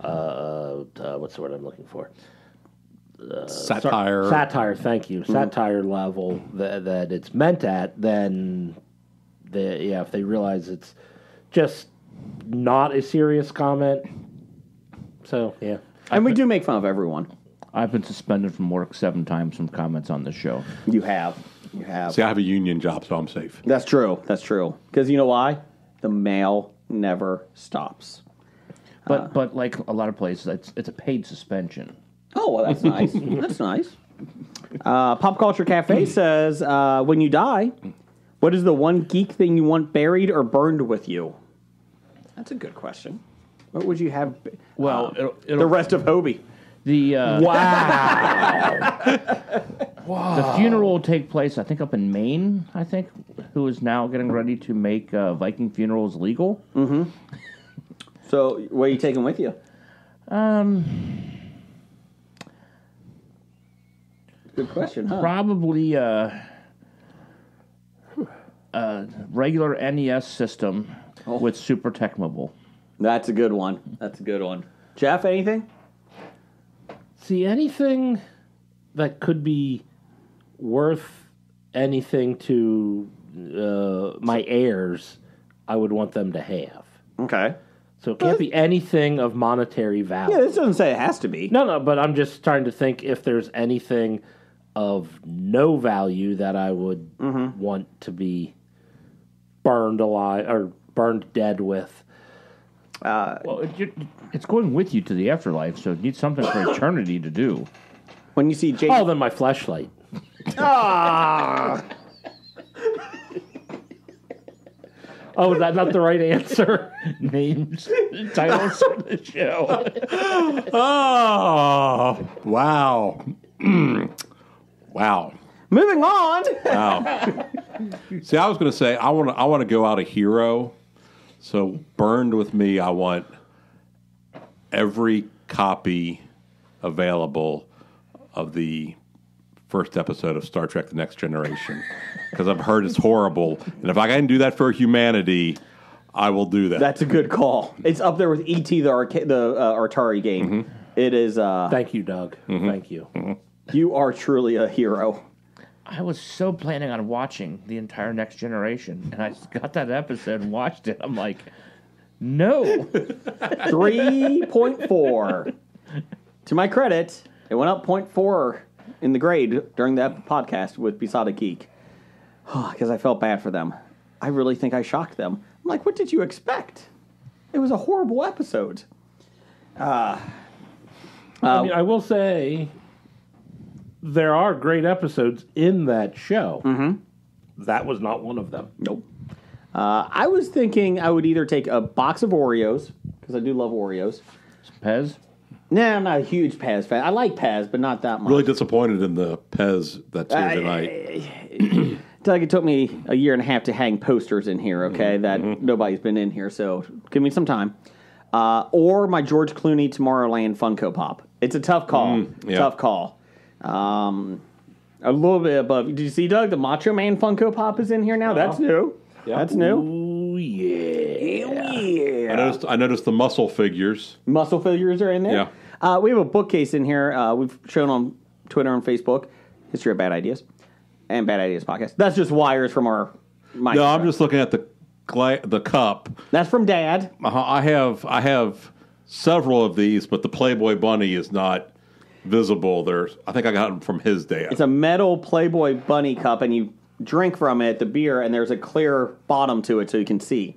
what's the word I'm looking for? Satire. Satire, thank you. Satire level that it's meant at, then if they realize it's just not a serious comment. So, yeah. And we do make fun of everyone. I've been suspended from work 7 times from comments on the show. You have. See, I have a union job, so I'm safe. That's true. Because you know why? The mail never stops. But like a lot of places, it's a paid suspension. Oh, well, that's nice. That's nice. Pop Culture Cafe says, when you die, what is the one geek thing you want buried or burned with you? That's a good question. What would you have? Well, The rest of Hobie. The Wow. the funeral will take place, I think, up in Maine. I think, who is now getting ready to make Viking funerals legal. So, what are you taking with you? Good question, huh? Probably regular NES system with Super Tecmo. That's a good one. Jeff, anything? See, anything that could be worth anything to my heirs, I would want them to have. Okay. So it can't be anything of monetary value. Yeah, this doesn't say it has to be. No, but I'm just trying to think if there's anything of no value that I would want to be burned alive or burned dead with. Well, it's going with you to the afterlife, so it needs something for eternity to do. When you see Jason... Oh, then my fleshlight. Ah! Oh, is that not the right answer? Names, titles of the show. Oh, wow. Wow. Moving on. Wow. See, I was going to say I want to go out a hero. So burned with me, I want every copy available of the first episode of Star Trek: The Next Generation, because I've heard it's horrible, and if I can do that for humanity, I will do that. That's a good call. It's up there with E.T. the Atari game. Mm-hmm. It is. Thank you, Doug. Thank you. You are truly a hero. I was so planning on watching the entire Next Generation, and I got that episode and watched it. I'm like, no. 3.4. To my credit, it went up 0.4 in the grade during that podcast with Besotted Geek. Because I felt bad for them. I really think I shocked them. I'm like, what did you expect? It was a horrible episode. I mean, I will say there are great episodes in that show. Mm-hmm. That was not one of them. Nope. I was thinking I would either take a box of Oreos, because I do love Oreos. Pez? Nah, I'm not a huge Pez fan. I like Pez, but not that much. really disappointed in the Pez that's here tonight. Doug, it took me a year and a half to hang posters in here, okay, that nobody's been in here, so give me some time. Or my George Clooney Tomorrowland Funko Pop. It's a tough call. Yeah. Tough call. A little bit above. Did you see, Doug, the Macho Man Funko Pop is in here now? That's new. Yeah. That's new. Oh, yeah. I noticed the muscle figures. Muscle figures are in there. Yeah. We have a bookcase in here. We've shown on Twitter and Facebook. History of Bad Ideas. And Bad Ideas Podcast. That's just wires from our mic. No, I'm just looking at the cup. That's from Dad. I have several of these, but the Playboy Bunny is not visible. I think I got them from his dad. It's a metal Playboy Bunny cup, and you drink from it, the beer, and there's a clear bottom to it so you can see.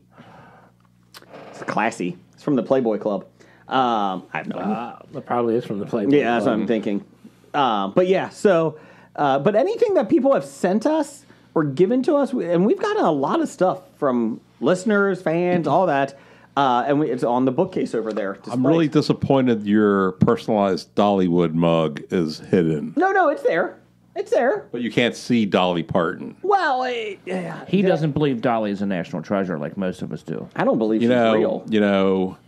It's classy. It's from the Playboy Club. I have no idea. That probably is from the Playboy. Yeah, that's what I'm thinking. But yeah, so, but anything that people have sent us or given to us, and we've gotten a lot of stuff from listeners, fans, all that, and it's on the bookcase over there. I'm displayed. really disappointed your personalized Dollywood mug is hidden. No, it's there. It's there. But you can't see Dolly Parton. Well, He doesn't believe Dolly is a national treasure like most of us do. I don't believe she's real.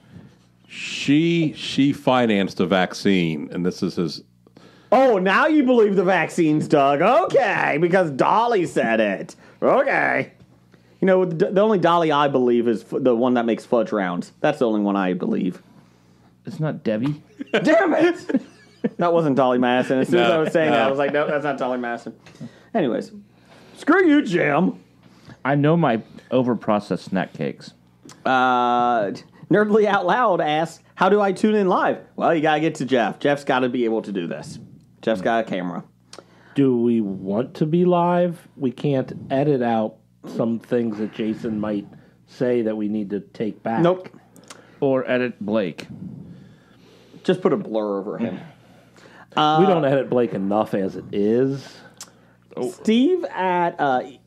She financed a vaccine, and this is his. Oh, now you believe the vaccines, Doug. Okay, because Dolly said it. Okay. You know, the only Dolly I believe is the one that makes fudge rounds. That's the only one I believe. It's not Debbie. Damn it! That wasn't Dolly Madison. As soon as I was saying No. that, I was like, no, that's not Dolly Madison. Anyways, screw you, Jim. I know my overprocessed snack cakes. Nerdly Out Loud asks, how do I tune in live? Well, you got to get to Jeff. Jeff's got to be able to do this. Jeff's got a camera. Do we want to be live? We can't edit out some things that Jason might say that we need to take back. Nope. Or edit Blake. Just put a blur over him. We don't edit Blake enough as it is. Steve at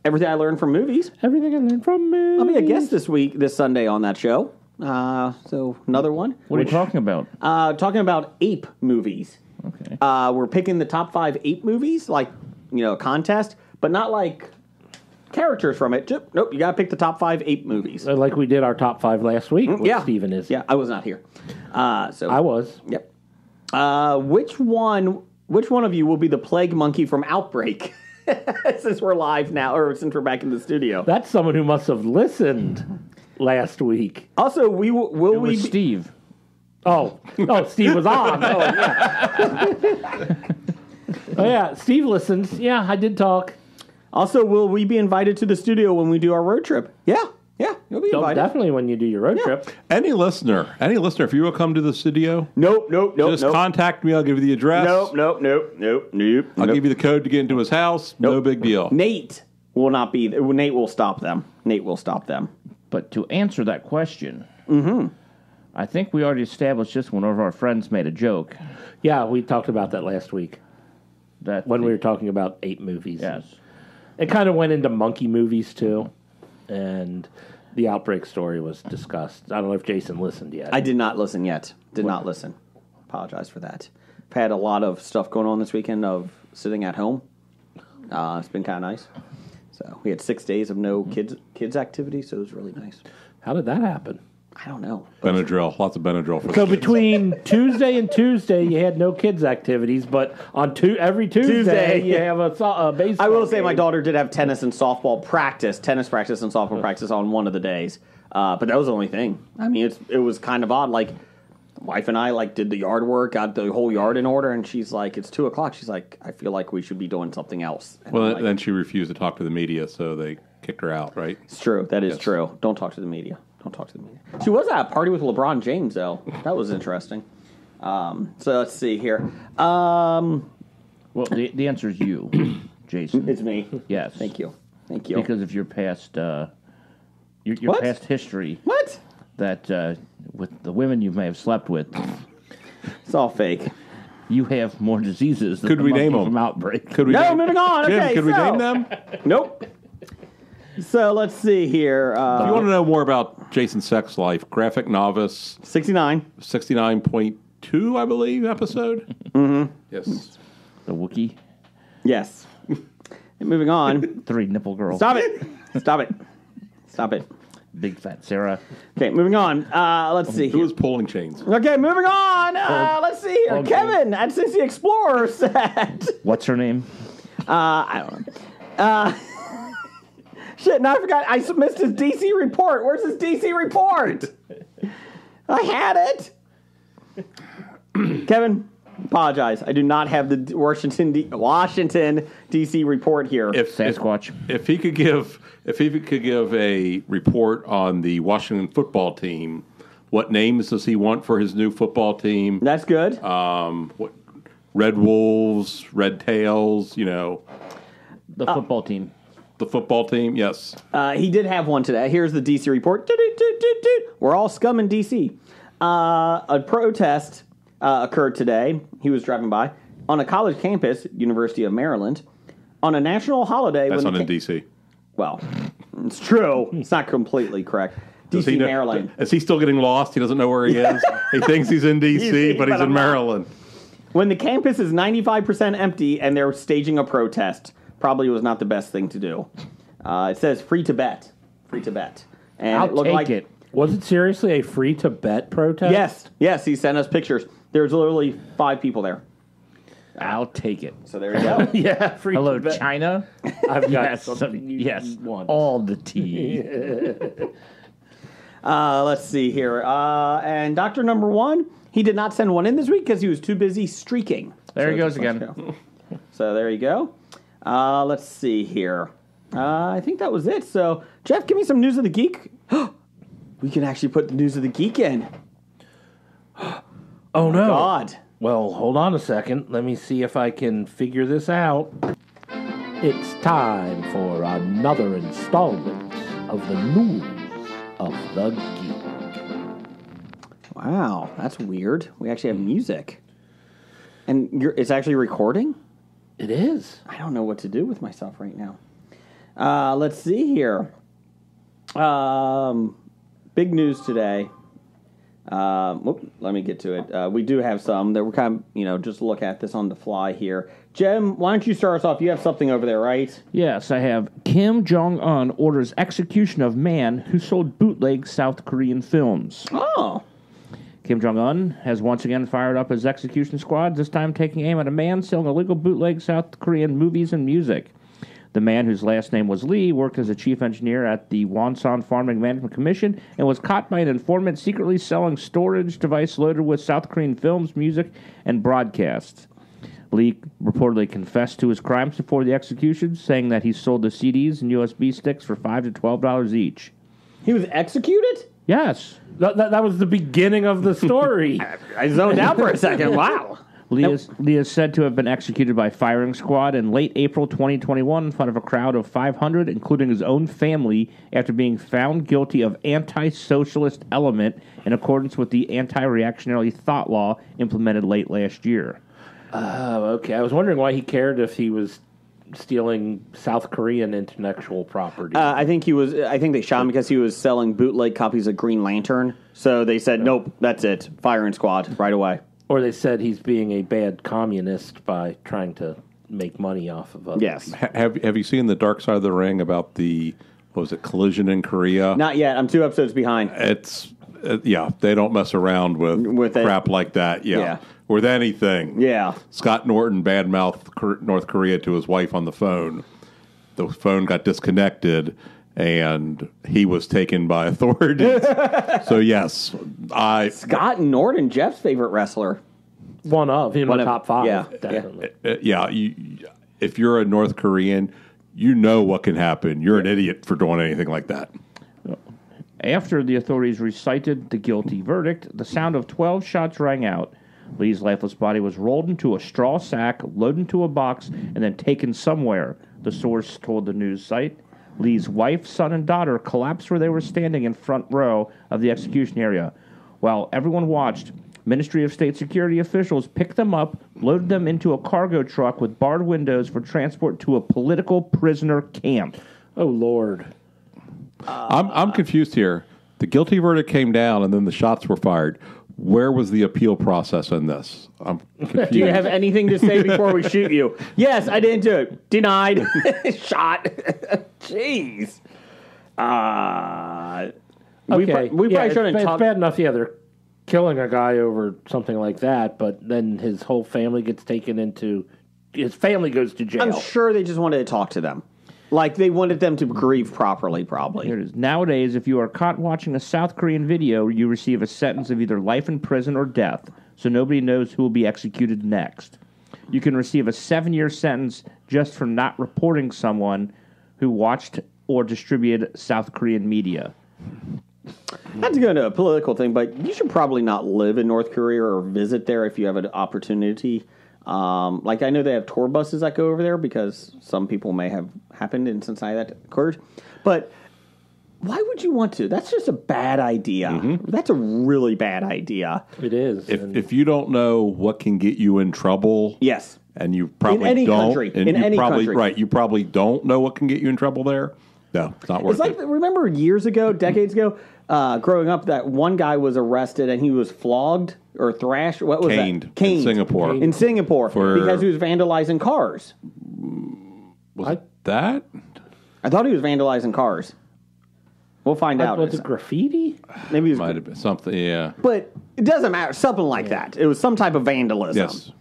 Everything I Learned from Movies. Everything I learned from me. I'll be a guest this Sunday on that show. So another one. What are you talking about? Talking about ape movies. Okay. We're picking the top 5 ape movies, like, a contest, but not like characters from it. Nope, you got to pick the top 5 ape movies. Like we did our top 5 last week with Yeah. Steven is. Yeah, I was not here. So I was. Yep. Which one of you will be the plague monkey from Outbreak? Since we're live now, or since we're back in the studio. That's someone who must have listened last week. Also, we will It was Steve. Oh, Steve was on. Oh, yeah. Oh, yeah, Steve listens. Yeah, I did talk. Also, will we be invited to the studio when we do our road trip? Yeah, you'll be Oh, invited. definitely when you do your road trip. Any listener, if you will come to the studio, Nope. just contact me. I'll give you the address. Nope. I'll give you the code to get into his house. No big deal. Nate will not be. Nate will stop them. Nate will stop them. But to answer that question, I think we already established this when one of our friends made a joke. Yeah, we talked about that last week That when we were talking about 8 movies. Yes. It kind of went into monkey movies, too. And the Outbreak story was discussed. I don't know if Jason listened yet. I did not listen yet. Did not listen. Apologize for that. I've had a lot of stuff going on this weekend of sitting at home. It's been kind of nice. So we had 6 days of no kids activity, so it was really nice. How did that happen? I don't know. Benadryl, lots of Benadryl for So the kids. between Tuesday and Tuesday, you had no kids' activities, but on every Tuesday, you have a baseball I will say my game. daughter did have tennis and softball practice, tennis practice and softball practice on one of the days. But that was the only thing. I mean, it was kind of odd. Like, wife and I did the yard work, got the whole yard in order, and she's like, it's 2:00. She's like, I feel like we should be doing something else. And Well, I'm like, then she refused to talk to the media, so they kicked her out, right? it's true. That is true. Don't talk to the media. Don't talk to the media. She was at a party with LeBron James, though. That was interesting. So let's see here. Well, the answer is you, Jason. It's me. Yes. Thank you. Thank you. Because of your past, your What? past history What? that with the women you may have slept with, It's all fake. you have more diseases than Could the we monkey name 'em? from Outbreak. Could we No, name, moving on. Jim, Okay, could we so- name them? Nope. So let's see here. If you want to know more about Jason's sex life, Graphic Novice 69. 69.2, I believe, episode. Mm-hmm. Yes. The Wookiee, Yes. Moving on. 3 nipple girl, Stop it. Stop it. Stop it. big fat Sarah. Okay, moving on. Let's see Who here. was pulling chains? Okay, moving on. Let's see here. Okay. Kevin at Cincy Explorer said. What's her name? I don't know. Shit, now I forgot. I missed his DC report. Where's his DC report? I had it. Kevin, apologize. I do not have the Washington DC report here. Sasquatch. If he could give a report on the Washington football team, what names does he want for his new football team? That's good. What Red Wolves, Red Tails, The football team. the football team. Yes. He did have one today. Here's the DC report. We're all scum in DC. A protest occurred today. He was driving by on a college campus, University of Maryland, on a national holiday. That's when not in D.C. Well, it's true. It's not completely correct. Does he DC, know- Maryland. Is he still getting lost? He doesn't know where he is. He thinks he's in D.C., DC, but he's but in I'm not. Maryland. When the campus is 95% empty and they're staging a protest, probably was not the best thing to do. It says free to bet. Free to bet. And I'll it looked take like it. Was it seriously a free-to-bet protest? Yes, he sent us pictures. There's literally 5 people there. I'll take it. So there you go. Yeah, free Hello, to bet. China. I've got Yes, something you yes. want. All the tea. Let's see here. And Doctor Number 1, he did not send one in this week because he was too busy streaking. There he So goes just let's again. go. So there you go. Let's see here. I think that was it. So, Jeff, give me some News of the Geek. We can actually put the News of the Geek in. Oh, no. God. Well, hold on a second. Let me see if I can figure this out. It's time for another installment of the News of the Geek. Wow, that's weird. We actually have music. And it's actually recording? It is. I don't know what to do with myself right now. Let's see here. Big news today. Let me get to it. We do have some that we're kind of, just look at this on the fly here. Jem, why don't you start us off? You have something over there, right? Yes, I have. Kim Jong-un orders execution of man who sold bootleg South Korean films. Oh. Kim Jong-un has once again fired up his execution squad, this time taking aim at a man selling illegal bootleg South Korean movies and music. The man, whose last name was Lee, worked as a chief engineer at the Wonsan Farming Management Commission and was caught by an informant secretly selling storage device loaded with South Korean films, music, and broadcasts. Lee reportedly confessed to his crimes before the execution, saying that he sold the CDs and USB sticks for $5 to $12 each. He was executed? Yes. That was the beginning of the story. I zoned out for a second. Wow. Lee is said to have been executed by firing squad in late April 2021 in front of a crowd of 500, including his own family, after being found guilty of anti-socialist element in accordance with the anti-reactionary thought law implemented late last year. Oh, okay. I was wondering why he cared if he was stealing South Korean intellectual property. I think they shot him because he was selling bootleg copies of Green Lantern. So they said, nope, that's it. Firing squad right away. Or they said he's being a bad communist by trying to make money off of others. Yes. Have you seen the Dark Side of the Ring about the collision in Korea? Not yet. I'm 2 episodes behind. It's they don't mess around with crap like that. Yeah. With anything. Yeah. Scott Norton badmouthed North Korea to his wife on the phone. The phone got disconnected, and he was taken by authorities. So yes, Scott Norton, Jeff's favorite wrestler. One of top 5. Yeah. Definitely. If you're a North Korean, you know what can happen. You're an idiot for doing anything like that. After the authorities recited the guilty verdict, the sound of 12 shots rang out. Lee's lifeless body was rolled into a straw sack, loaded into a box, and then taken somewhere, the source told the news site. Lee's wife, son, and daughter collapsed where they were standing in front row of the execution area. While everyone watched, Ministry of State Security officials picked them up, loaded them into a cargo truck with barred windows for transport to a political prisoner camp. Oh, Lord. I'm confused here. The guilty verdict came down, and then the shots were fired. Where was the appeal process in this? I'm confused. Do you have anything to say before we shoot you? Yes, I didn't do it. Denied. Shot. Jeez. Okay. We probably shouldn't it's talk. bad enough, they're killing a guy over something like that, but then his whole family gets taken into... His family goes to jail. I'm sure they just wanted to talk to them. Like, they wanted them to grieve properly, probably. Here it is. Nowadays, if you are caught watching a South Korean video, you receive a sentence of either life in prison or death, so nobody knows who will be executed next. You can receive a 7-year sentence just for not reporting someone who watched or distributed South Korean media. Not to go into a political thing, but you should probably not live in North Korea or visit there if you have an opportunity. Like, I know they have tour buses that go over there because some people may have happened in Cincinnati that occurred. But why would you want to? That's just a bad idea. Mm-hmm. That's a really bad idea. It is. If you don't know what can get you in trouble, yes, and you probably in any don't, country, and in you any probably country, right, you probably don't know what can get you in trouble there. No, it's not worth it's like, it. remember years ago, decades ago, growing up, that one guy was arrested and he was flogged or thrashed. What was Caned. that? In Singapore. In Singapore because he was vandalizing cars. Was it that? I thought he was vandalizing cars. We'll find out. Was it graffiti? Maybe it was Might have been something, yeah. But it doesn't matter. Something like that. It was some type of vandalism. Yes.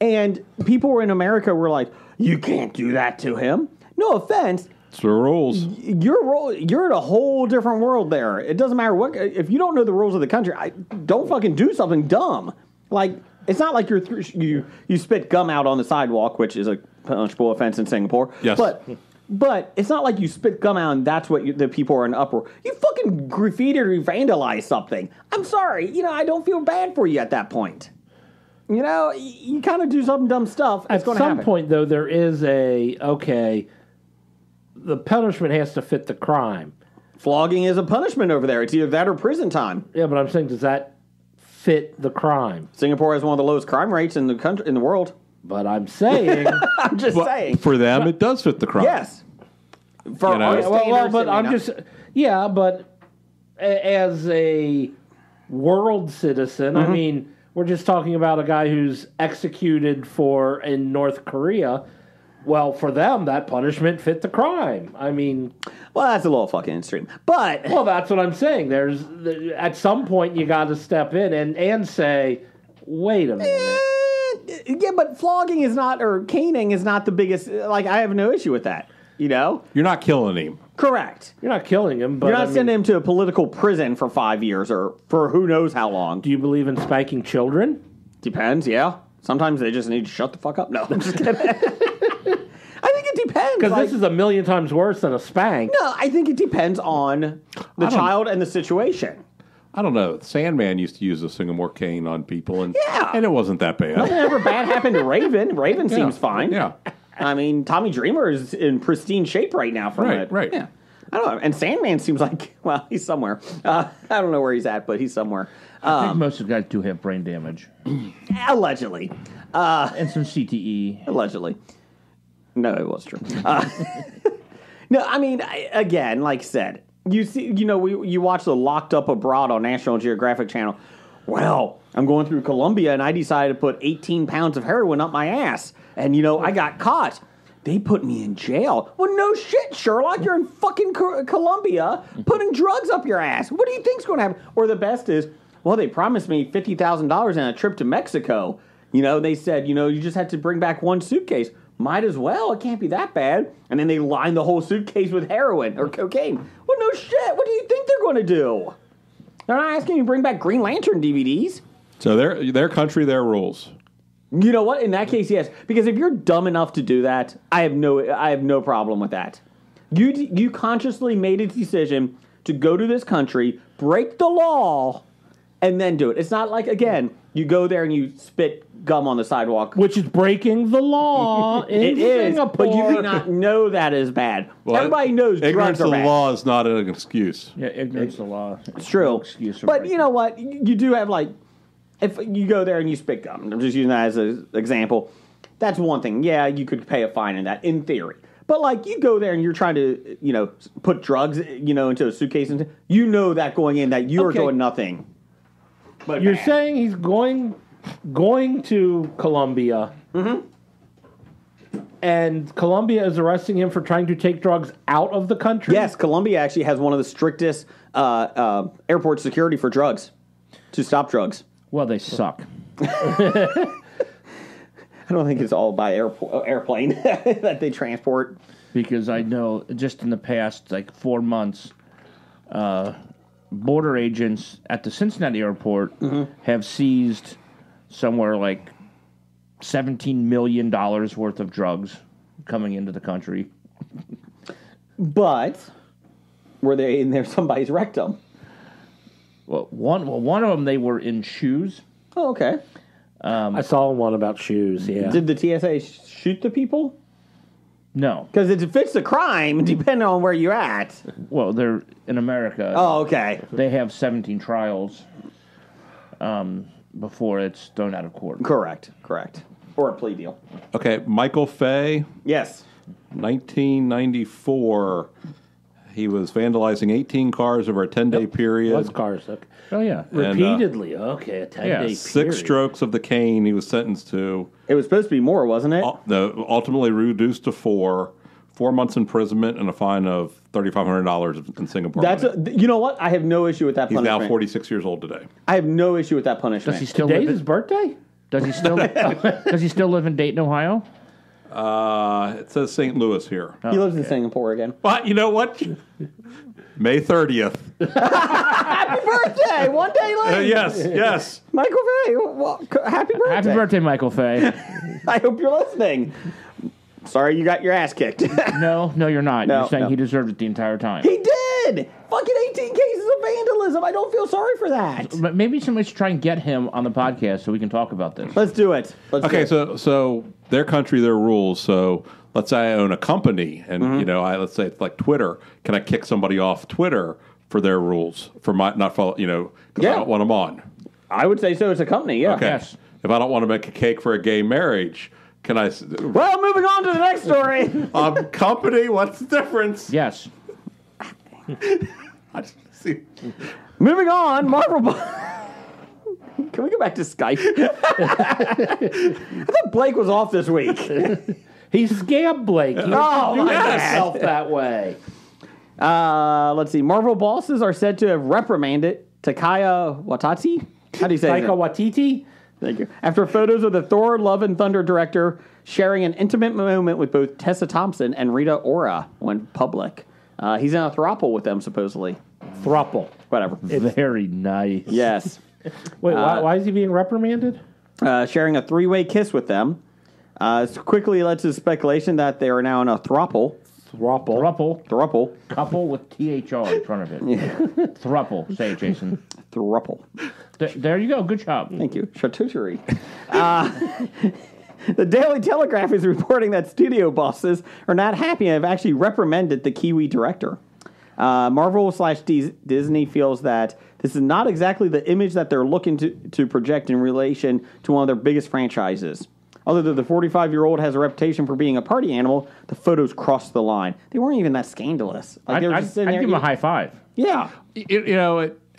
And people in America were like, you can't do that to him. No offense. It's the rules. You're in a whole different world there. It doesn't matter what. If you don't know the rules of the country, don't fucking do something dumb. Like, it's not like you spit gum out on the sidewalk, which is a punishable offense in Singapore. Yes. But it's not like you spit gum out and that's what the people are in uproar. You fucking graffiti or vandalize something. I'm sorry. I don't feel bad for you at that point. You kind of do some dumb stuff. At some point, though, there is the punishment has to fit the crime. Flogging is a punishment over there. It's either that or prison time. Yeah, but I'm saying, does that fit the crime? Singapore has one of the lowest crime rates in the world. But I'm saying, I'm just saying. For them, it does fit the crime. Yes. For our standards, but I'm just but as a world citizen, I mean, we're just talking about a guy who's executed in North Korea. Well, for them, that punishment fit the crime. I mean... Well, that's a little fucking extreme. But... Well, that's what I'm saying. At some point, you got to step in and say, wait a minute. Yeah, but flogging is not, or caning is not the biggest... Like, I have no issue with that. You're not killing him. Correct. You're not killing him, but... You're not sending him to a political prison for 5 years or for who knows how long. Do you believe in spanking children? Depends, yeah. Sometimes they just need to shut the fuck up. No, I'm just kidding. I think it depends. Because this is a million times worse than a spank. No, I think it depends on the child and the situation. I don't know. Sandman used to use a singamorphine on people, and Yeah. and it wasn't that bad. Nothing ever bad happened to Raven. Raven seems fine. Yeah. I mean, Tommy Dreamer is in pristine shape right now from it. Right. Yeah. I don't know. And Sandman seems like, well, he's somewhere. I don't know where he's at, but he's somewhere. I think most of the guys do have brain damage Allegedly. and some CTE. Allegedly. No, it was true. No, I mean, again, like I said, you see, you watch the Locked Up Abroad on National Geographic Channel. Well, I'm going through Colombia, and I decided to put 18 pounds of heroin up my ass. And, I got caught. They put me in jail. Well, no shit, Sherlock. You're in fucking Colombia putting drugs up your ass. What do you think's going to happen? Or the best is, well, they promised me $50,000 and a trip to Mexico. They said, you just had to bring back one suitcase. Might as well. It can't be that bad. And then they line the whole suitcase with heroin or cocaine. Well, no shit. What do you think they're going to do? They're not asking you to bring back Green Lantern DVDs. So their country, their rules. You know what? In that case, yes. Because if you're dumb enough to do that, I have no problem with that. You consciously made a decision to go to this country, break the law, and then do it. It's not like, again, you go there and you spit gum on the sidewalk. Which is breaking the law in It is, Singapore. but you may not know that is bad. Well, Everybody knows ignorance drugs are of the bad. law is not an excuse. Yeah, ignorance of the law. It's true. No excuse for But breaking. you know what? You do have, like, if you go there and you spit gum, I'm just using that as an example, that's one thing. Yeah, you could pay a fine in that, in theory. But, like, you go there and you're trying to, put drugs, into a suitcase, and that going in, that you are Okay. doing nothing. But You're bad. saying he's going to Colombia, and Colombia is arresting him for trying to take drugs out of the country? Yes, Colombia actually has one of the strictest airport security for drugs, to stop drugs. Well, they suck. I don't think it's all by airplane that they transport. Because I know just in the past, 4 months, border agents at the Cincinnati airport have seized somewhere like $17 million worth of drugs coming into the country. But were they in there somebody's rectum? Well, one of them, they were in shoes. Oh, okay. I saw one about shoes, yeah. Did the TSA shoot the people? No. Because it fits the crime, depending on where you're at. Well, they're in America. Oh, okay. They have 17 trials before it's thrown out of court. Correct. Or a plea deal. Okay, Michael Fay, Yes. 1994. He was vandalizing 18 cars over a 10-day period. What's cars? Okay. Oh, yeah. Repeatedly. Okay, a 10-day period. 6 strokes of the cane he was sentenced to. It was supposed to be more, wasn't it? Ultimately reduced to 4 months imprisonment and a fine of $3,500 in Singapore money. You know what? I have no issue with that He's punishment. now 46 years old today. I have no issue with that punishment. Does he still Today's live his in, birthday? Does he still live in Dayton, Ohio? It says St. Louis here. He lives in Singapore again. But you know what? May 30th. Happy birthday! One day late. Yes. Michael Fay, well, happy birthday. Happy birthday, Michael Fay. I hope you're listening. Sorry you got your ass kicked. No, you're not. No, You're saying no. he deserved it the entire time. He did! Fucking 18 cases of vandalism. I don't feel sorry for that. But maybe somebody should try and get him on the podcast so we can talk about this. Let's do it. Okay, so their country, their rules. So let's say I own a company, and let's say it's like Twitter. Can I kick somebody off Twitter for their rules for my not follow? Because Yeah. I don't want them on. I would say so. It's a company, yeah. Okay. Yes. If I don't want to make a cake for a gay marriage, can I? Well, moving on to the next story. Company, what's the difference? Yes. I just see. Moving on, Marvel. Can we go back to Skype? I thought Blake was off this week. He scammed Blake. He Oh, introduced my bad. himself that way. Let's see. Marvel bosses are said to have reprimanded Taika Waititi. How do you say Taika that? Waititi? Thank you. After photos of the Thor Love and Thunder director sharing an intimate moment with both Tessa Thompson and Rita Ora went public. He's in a throuple with them, supposedly. Thruple. Whatever. Very nice. Yes. Wait, why is he being reprimanded? Sharing a 3-way kiss with them. Quickly led to speculation that they are now in a throuple. Thruple. Couple with THR in front of it. Thruple. Say it, Jason. Thruple. There you go. Good job. Thank you. Charcuterie. The Daily Telegraph is reporting that studio bosses are not happy and have actually reprimanded the Kiwi director. Marvel/Disney feels that this is not exactly the image that they're looking to project in relation to one of their biggest franchises. Although the 45-year-old has a reputation for being a party animal, the photos crossed the line. They weren't even that scandalous. Like, they were just sitting I'd there give him a high five. Yeah.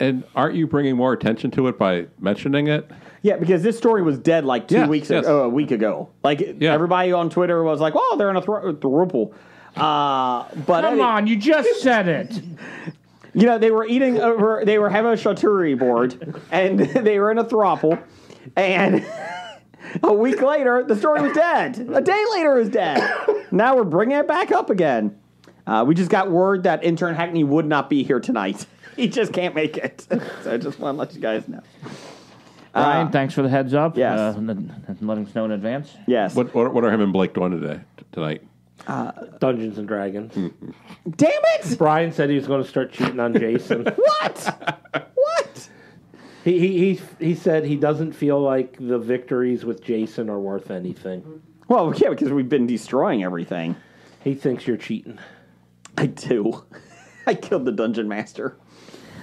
And aren't you bringing more attention to it by mentioning it? Yeah, because this story was dead like a week ago. Like, everybody on Twitter was like, oh, they're in a thruple. But Come on, you just said it. They were having a charcuterie board, and they were in a throuple, and a week later, the story was dead. A day later, it was dead. Now we're bringing it back up again. We just got word that intern Hackney would not be here tonight. He just can't make it. So I just want to let you guys know. Brian, thanks for the heads up. Yes. And letting us know in advance. Yes. What are him and Blake doing tonight? Dungeons and Dragons. Damn it! Brian said he was going to start cheating on Jason. What? What? He said he doesn't feel like the victories with Jason are worth anything. Well, yeah, because we've been destroying everything. He thinks you're cheating. I do. I killed the dungeon master.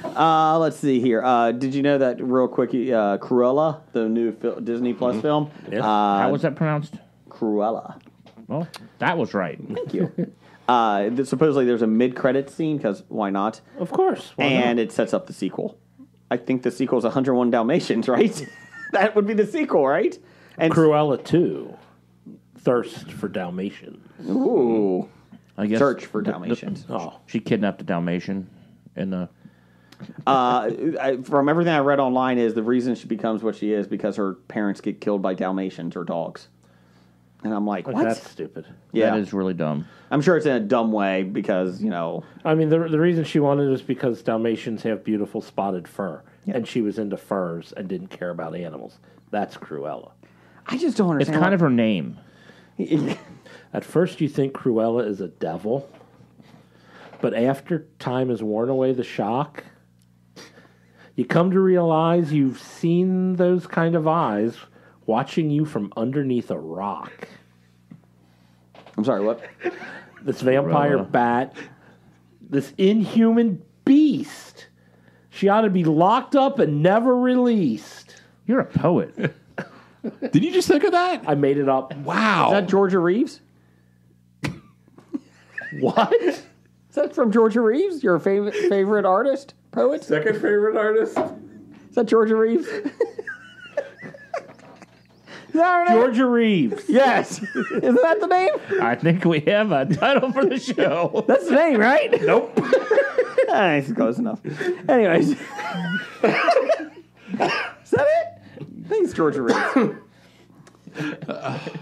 Let's see here. Did you know that real quick? Cruella, the new Disney Plus film. Yes. How was that pronounced? Cruella. Well, that was right. Thank you. Supposedly there's a mid-credit scene, because why not? Of course. And it sets up the sequel. I think the sequel is 101 Dalmatians, right? That would be the sequel, right? And Cruella 2. Thirst for Dalmatian. Ooh. I guess Search for Dalmatians. She kidnapped a Dalmatian in the... From everything I read online, is the reason she becomes what she is because her parents get killed by Dalmatians or dogs. And I'm like, what? That's stupid. Yeah. That is really dumb. I'm sure it's in a dumb way because, I mean, the reason she wanted it was because Dalmatians have beautiful spotted fur. Yeah. And she was into furs and didn't care about animals. That's Cruella. I just don't understand. It's kind of her name. At first you think Cruella is a devil. But after time has worn away the shock, you come to realize you've seen those kind of eyes watching you from underneath a rock. I'm sorry, what? This vampire bat, this inhuman beast. She ought to be locked up and never released. You're a poet. Did you just think of that? I made it up. Wow. Is that Georgia Reeves? What? Is that from Georgia Reeves? Your favorite artist? Poet? Second favorite artist? Is that Georgia Reeves? Georgia Reeves. Yes. Isn't that the name? I think we have a title for the show. That's the name, right? Nope. It's close enough. Anyways. Is that it? I think it's Georgia Reeves.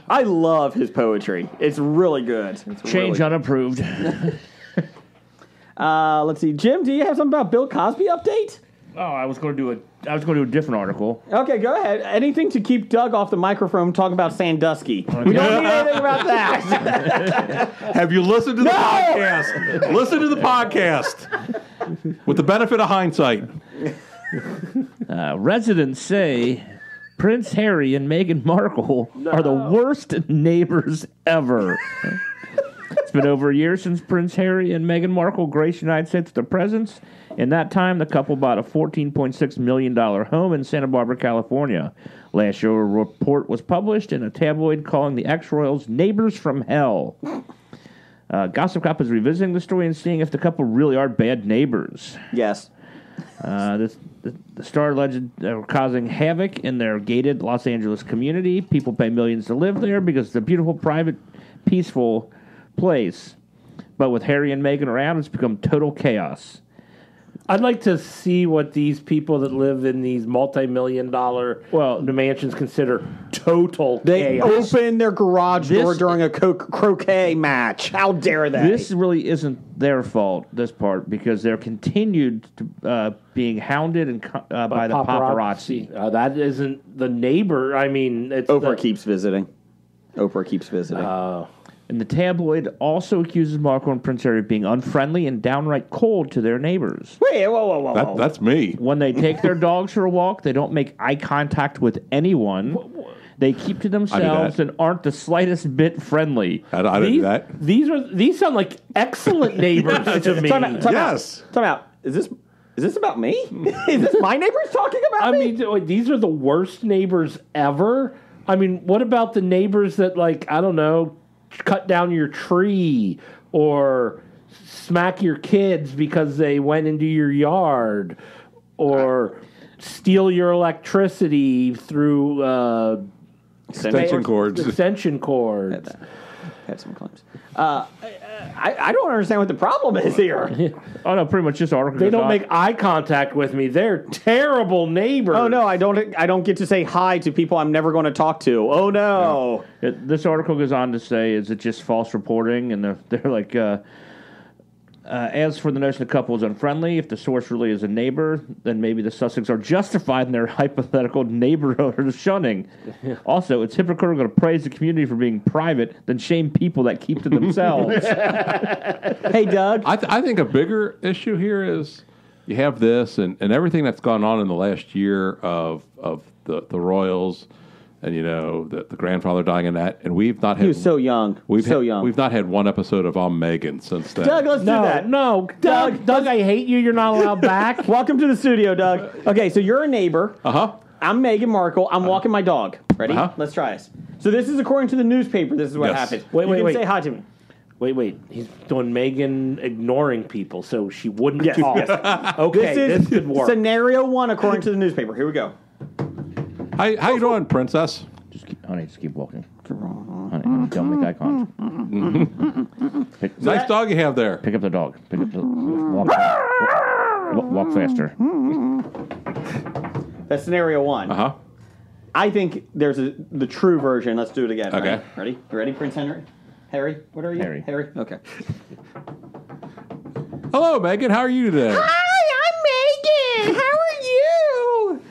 I love his poetry. It's really good. Change unapproved. Let's see. Jim, do you have something about Bill Cosby update? Oh, I was going to do a different article. Okay, go ahead. Anything to keep Doug off the microphone talking about Sandusky. We don't need anything about that. Have you listened to the podcast? Listen to the podcast. With the benefit of hindsight. Residents say Prince Harry and Meghan Markle are the worst neighbors ever. It's been over a year since Prince Harry and Meghan Markle graced the United States with their presence. In that time, the couple bought a $14.6 million home in Santa Barbara, California. Last year, a report was published in a tabloid calling the ex-royals neighbors from hell. Gossip Cop is revisiting the story and seeing if the couple really are bad neighbors. Yes. The star alleged they were causing havoc in their gated Los Angeles community. People pay millions to live there because it's a beautiful, private, peaceful place. But with Harry and Meghan around, it's become total chaos. I'd like to see what these people that live in these multi-million-dollar mansions consider total They chaos. open their garage door during a croquet match. How dare they? This really isn't their fault, this part, because they're continued to being hounded and by the paparazzi. That isn't the neighbor. I mean, it's Oprah keeps visiting. Oprah keeps visiting. And the tabloid also accuses Markle and Prince Harry of being unfriendly and downright cold to their neighbors. Wait, whoa. That's me. When they take their dogs for a walk, they don't make eye contact with anyone. They keep to themselves and aren't the slightest bit friendly. I don't do that. These sound like excellent neighbors to me. Time out. Is this about me? Is this my neighbors talking about me? I mean, these are the worst neighbors ever. I mean, what about the neighbors that, like, I don't know, cut down your tree or smack your kids because they went into your yard or steal your electricity through Extension cords. Extension cords. Had some claims. I don't understand what the problem is here. Oh, no, pretty much just article. They don't make eye contact with me. They're terrible neighbors. Oh no, I don't get to say hi to people I'm never going to talk to. Oh no. This article goes on to say, is it just false reporting? And they're like, as for the notion the couple is unfriendly, if the source really is a neighbor, then maybe the Sussex are justified in their hypothetical neighborhood shunning. Also, it's hypocritical to praise the community for being private, then shame people that keep to themselves. Hey, Doug. I think a bigger issue here is you have this and everything that's gone on in the last year of the royals and, the grandfather dying in that. And we've not had... He was so young. We've not had one episode of Megan since then. Doug, let's do that. No, Doug, I hate you. You're not allowed back. Welcome to the studio, Doug. Okay, so you're a neighbor. Uh-huh. I'm Meghan Markle. I'm walking my dog. Ready? Uh-huh. Let's try this. So this is according to the newspaper. This is what Yes. happened. Wait, you can wait. say hi to me. Wait. He's doing Megan ignoring people, so she wouldn't Yes. talk. Yes. Okay, this could work. Scenario 1 according to the newspaper. Here we go. How you doing, princess? Just keep walking. Honey, don't make eye contact. Nice dog you have there. Pick up the dog. Walk faster. That's scenario 1. Uh-huh. I think there's the true version. Let's do it again. Okay. Ready? You ready, Prince Henry? Harry? What are you? Harry. Okay. Hello, Megan. How are you today? Hi, I'm Megan. How are you?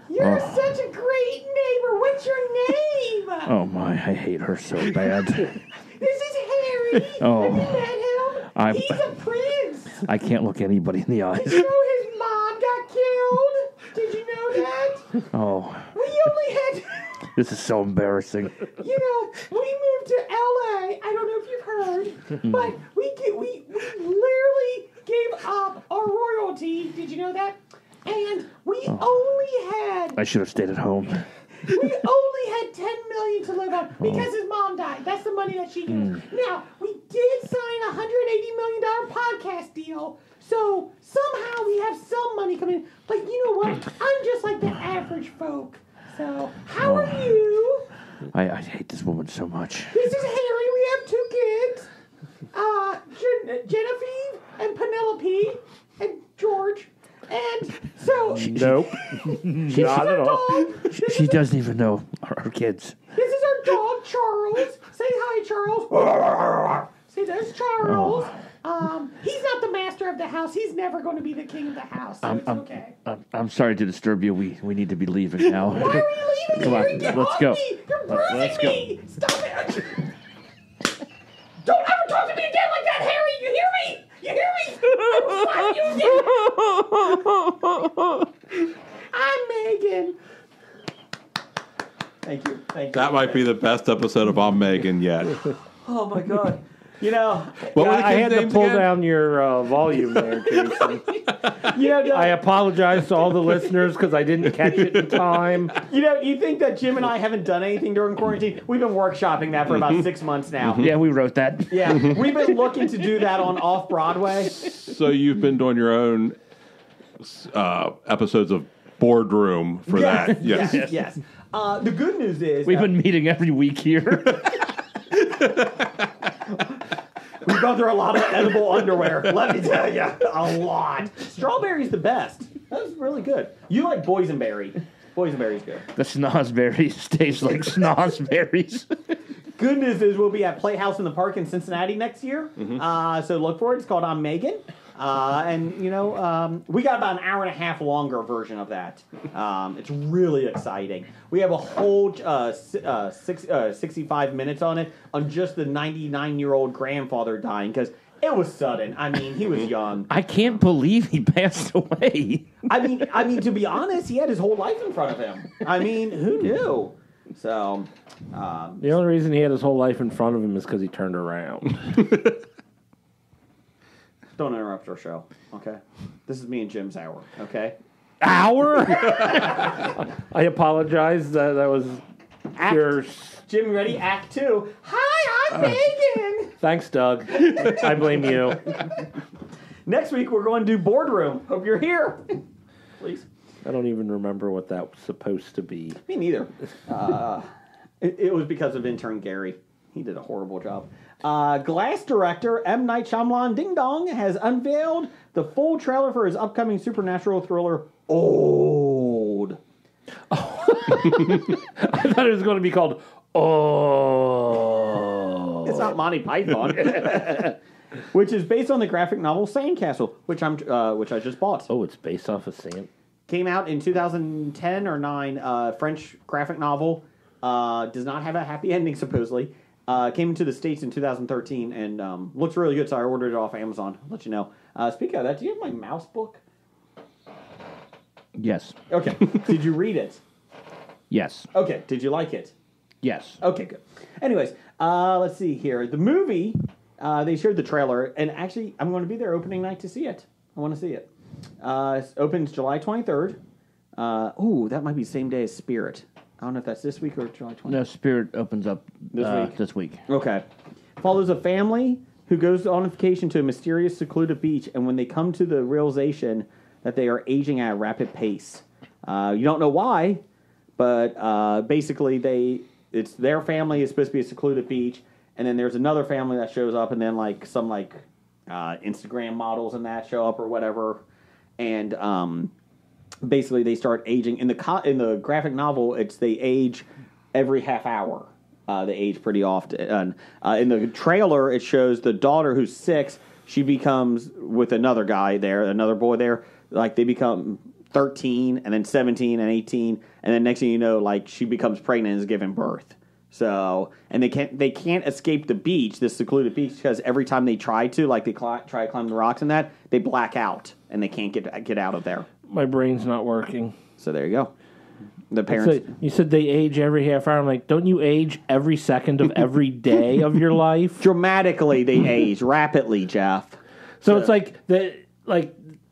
You're such a great neighbor. What's your name? Oh, my. I hate her so bad. This is Harry. Oh. Have you met him? He's a prince. I can't look anybody in the eyes. Did you know his mom got killed? Did you know that? Oh, We only had... this is so embarrassing. We moved to L.A. I don't know if you've heard, but we literally gave up our royalty. Did you know that? And we only had... I should have stayed at home. We only had $10 million to live on because his mom died. That's the money that she gave us. Now, we did sign a $180 million podcast deal, so somehow we have some money coming in. But you know what? I'm just like the average folk. So, how are you? I hate this woman so much. This is Harry. We have 2 kids. Genevieve and Penelope and George. And so... Nope. Not at all. She doesn't even know our kids. This is our dog, Charles. Say hi, Charles. See, there's Charles. He's not the master of the house. He's never going to be the king of the house, so it's okay. I'm sorry to disturb you. We need to be leaving now. Why are you leaving? Come on, Harry? Get let's off go. me. You're bruising Let's go. me. Stop it. Don't ever talk to me again like that, Harry. You hear me? You hear me? I will slap you again. I'm Megan. Thank you. That might be the best episode of Megan yet. Oh, my God. What were the I kids' had to names pull again? down your volume there, Jason. Doug, I apologize to all the listeners because I didn't catch it in time. you think that Jim and I haven't done anything during quarantine? We've been workshopping that for about 6 months now. Yeah, we wrote that. Yeah, we've been looking to do that on Off-Broadway. So you've been doing your own episodes of Boardroom for that. Yes. Yes. The good news is We've been meeting every week here. we've gone through a lot of edible underwear. Let me tell you, a lot. Strawberry's the best. That was really good. You like boysenberry. Boysenberry's good. The snozberries taste like snozberries. Good news is we'll be at Playhouse in the Park in Cincinnati next year. So look for it. It's called I'm Megan. And, we got about an hour and a half longer version of that. It's really exciting. We have a whole 65 minutes on it on just the 99-year-old grandfather dying because it was sudden. I mean, he was young. I can't believe he passed away. I mean, to be honest, he had his whole life in front of him. I mean, who knew? So, the only reason he had his whole life in front of him is because he turned around. don't interrupt our show, okay? This is me and Jim's hour, okay? Hour? I apologize. That was pure. Jim, ready? Act 2. Hi, I'm Megan. Thanks, Doug. I blame you. Next week, we're going to do Boardroom. Hope you're here. Please. I don't even remember what that was supposed to be. Me neither. It was because of intern Gary. He did a horrible job. Glass director M. Night Shyamalan Ding Dong has unveiled the full trailer for his upcoming supernatural thriller, Old. I thought it was going to be called Oh. It's not Monty Python. Which is based on the graphic novel Sandcastle, which I just bought. Oh, it's based off of Sand. Came out in 2010 or 9. French graphic novel. Does not have a happy ending, supposedly. Came into the States in 2013 and looks really good, so I ordered it off Amazon. I'll let you know. Speaking of that, do you have my mouse book? Yes. Okay. Did you read it? Yes. Okay. Did you like it? Yes. Okay, good. Anyways, let's see here. The movie, they showed the trailer, and actually, I'm going to be there opening night to see it. I want to see it. It opens July 23rd. That might be the same day as Spirit. I don't know if that's this week or July 23rd. No, Spirit opens up this week. Okay. Follows a family who goes on vacation to a mysterious, secluded beach, and when they come to the realization that they are aging at a rapid pace. You don't know why, but basically it's their family is supposed to be a secluded beach, and then there's another family that shows up, and then some Instagram models and that show up or whatever, and basically they start aging. In the graphic novel, they age every half hour. They age pretty often. In the trailer, it shows the daughter who's 6. She becomes with another guy there, another boy there. They become 13 and then 17 and 18, and then next thing you know, she becomes pregnant and is giving birth. So, and they can't escape the beach, this secluded beach, because every time they try to, try to climb the rocks and that, they black out and they can't get out of there. My brain's not working. So there you go. The parents. You said they age every half hour. I'm like, don't you age every second of every day of your life? Dramatically, they age rapidly, Jeff. So it's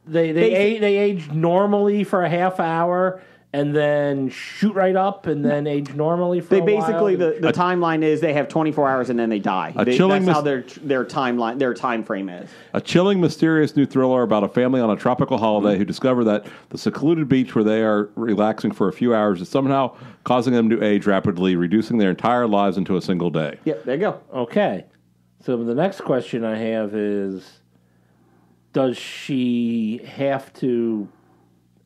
they age normally for a half hour and then shoot right up and then age normally for a while. The timeline is they have 24 hours and then they die. That's how their timeline, their time frame is. A chilling, mysterious new thriller about a family on a tropical holiday who discover that the secluded beach where they are relaxing for a few hours is somehow causing them to age rapidly, reducing their entire lives into a single day. Yep, there you go. Okay. So the next question I have is, does she have to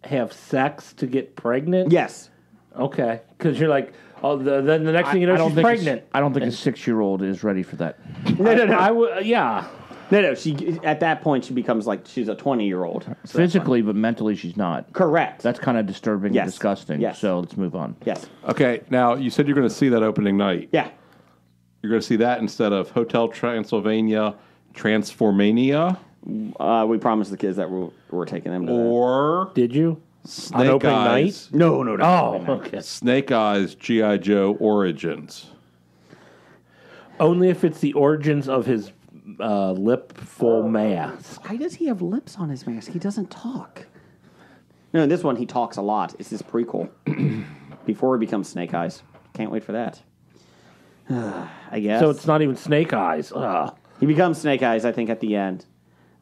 have sex to get pregnant? Yes. Okay. Because you're like, then the next thing you know, she's pregnant. I don't think a 6-year-old is ready for that. No. Yeah. No. She at that point she becomes she's a 20-year-old. So physically, but mentally she's not. Correct. That's kind of disturbing and disgusting. Yes. So let's move on. Yes. Okay, now you said you're going to see that opening night. Yeah. You're going to see that instead of Hotel Transylvania, Transformania. We promised the kids that we're taking them to that. Or Did you? Snake On opening Eyes. night? No. Oh, okay. Snake Eyes G.I. Joe Origins. Only if it's the origins of his lip-full mask. Why does he have lips on his mask? He doesn't talk. No, in this one he talks a lot. It's his prequel. Before he becomes Snake Eyes. Can't wait for that. I guess. So it's not even Snake Eyes. He becomes Snake Eyes, I think, at the end.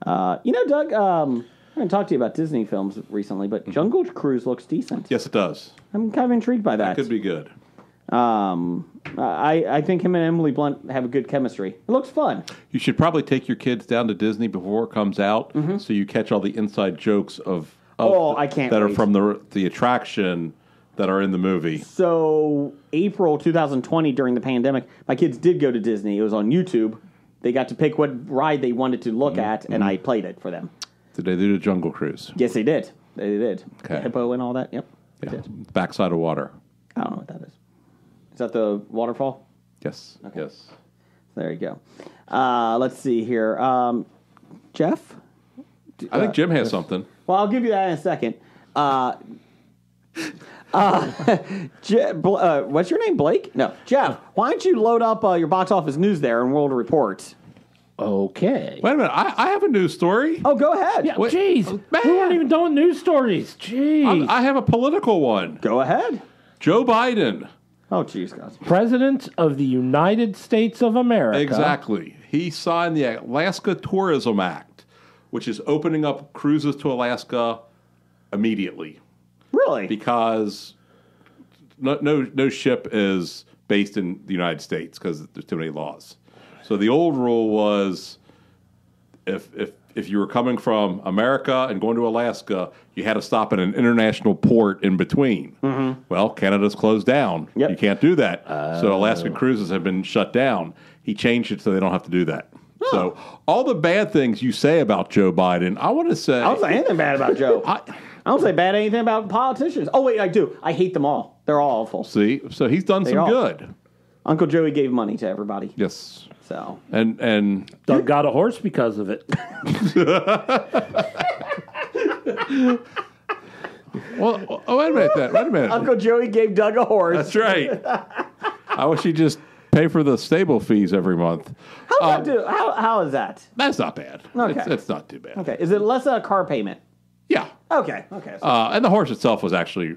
Doug, I'm going to talk to you about Disney films recently, but Jungle Cruise looks decent. Yes, it does. I'm kind of intrigued by that. That could be good. I think him and Emily Blunt have a good chemistry. It looks fun. You should probably take your kids down to Disney before it comes out, so you catch all the inside jokes I can't that wait. are from the attraction that are in the movie. So, April 2020, during the pandemic, my kids did go to Disney. It was on YouTube. They got to pick what ride they wanted to look at, and I played it for them. Did they do the Jungle Cruise? Yes, they did. They did. Okay. The hippo and all that. Yep. They Yeah. did. Backside of water. I don't know what that is. Is that the waterfall? Yes. Okay. Yes. There you go. Let's see here. Jeff? I think Jim has something. Well, I'll give you that in a second. What's your name, Blake? No, Jeff. Why don't you load up your box office news there in World Report? Okay. Wait a minute. I have a news story. Oh, go ahead. Yeah, Wait, jeez. man. We weren't even doing news stories. Jeez. I have a political one. Go ahead. Joe Biden. Oh, jeez, guys. President of the United States of America. Exactly. He signed the Alaska Tourism Act, which is opening up cruises to Alaska immediately Really? because no ship is based in the United States because there's too many laws. So the old rule was if you were coming from America and going to Alaska, you had to stop at an international port in between. Mm-hmm. Well, Canada's closed down. Yep. You can't do that. So Alaskan cruises have been shut down. He changed it so they don't have to do that. So all the bad things you say about Joe Biden, I want to say... I don't say anything bad about Joe. I don't say bad anything about politicians. Oh, wait, I do. I hate them all. They're all awful. See? So he's done some all. good. Uncle Joey gave money to everybody. Yes. So... And Doug got a horse because of it. well, wait a minute. Uncle Joey gave Doug a horse. That's right. I wish he'd just pay for the stable fees every month. How's that do? How is that? That's not bad. Okay. It's not too bad. Okay. Is it less a car payment? Yeah. Okay. Okay. So And the horse itself was actually,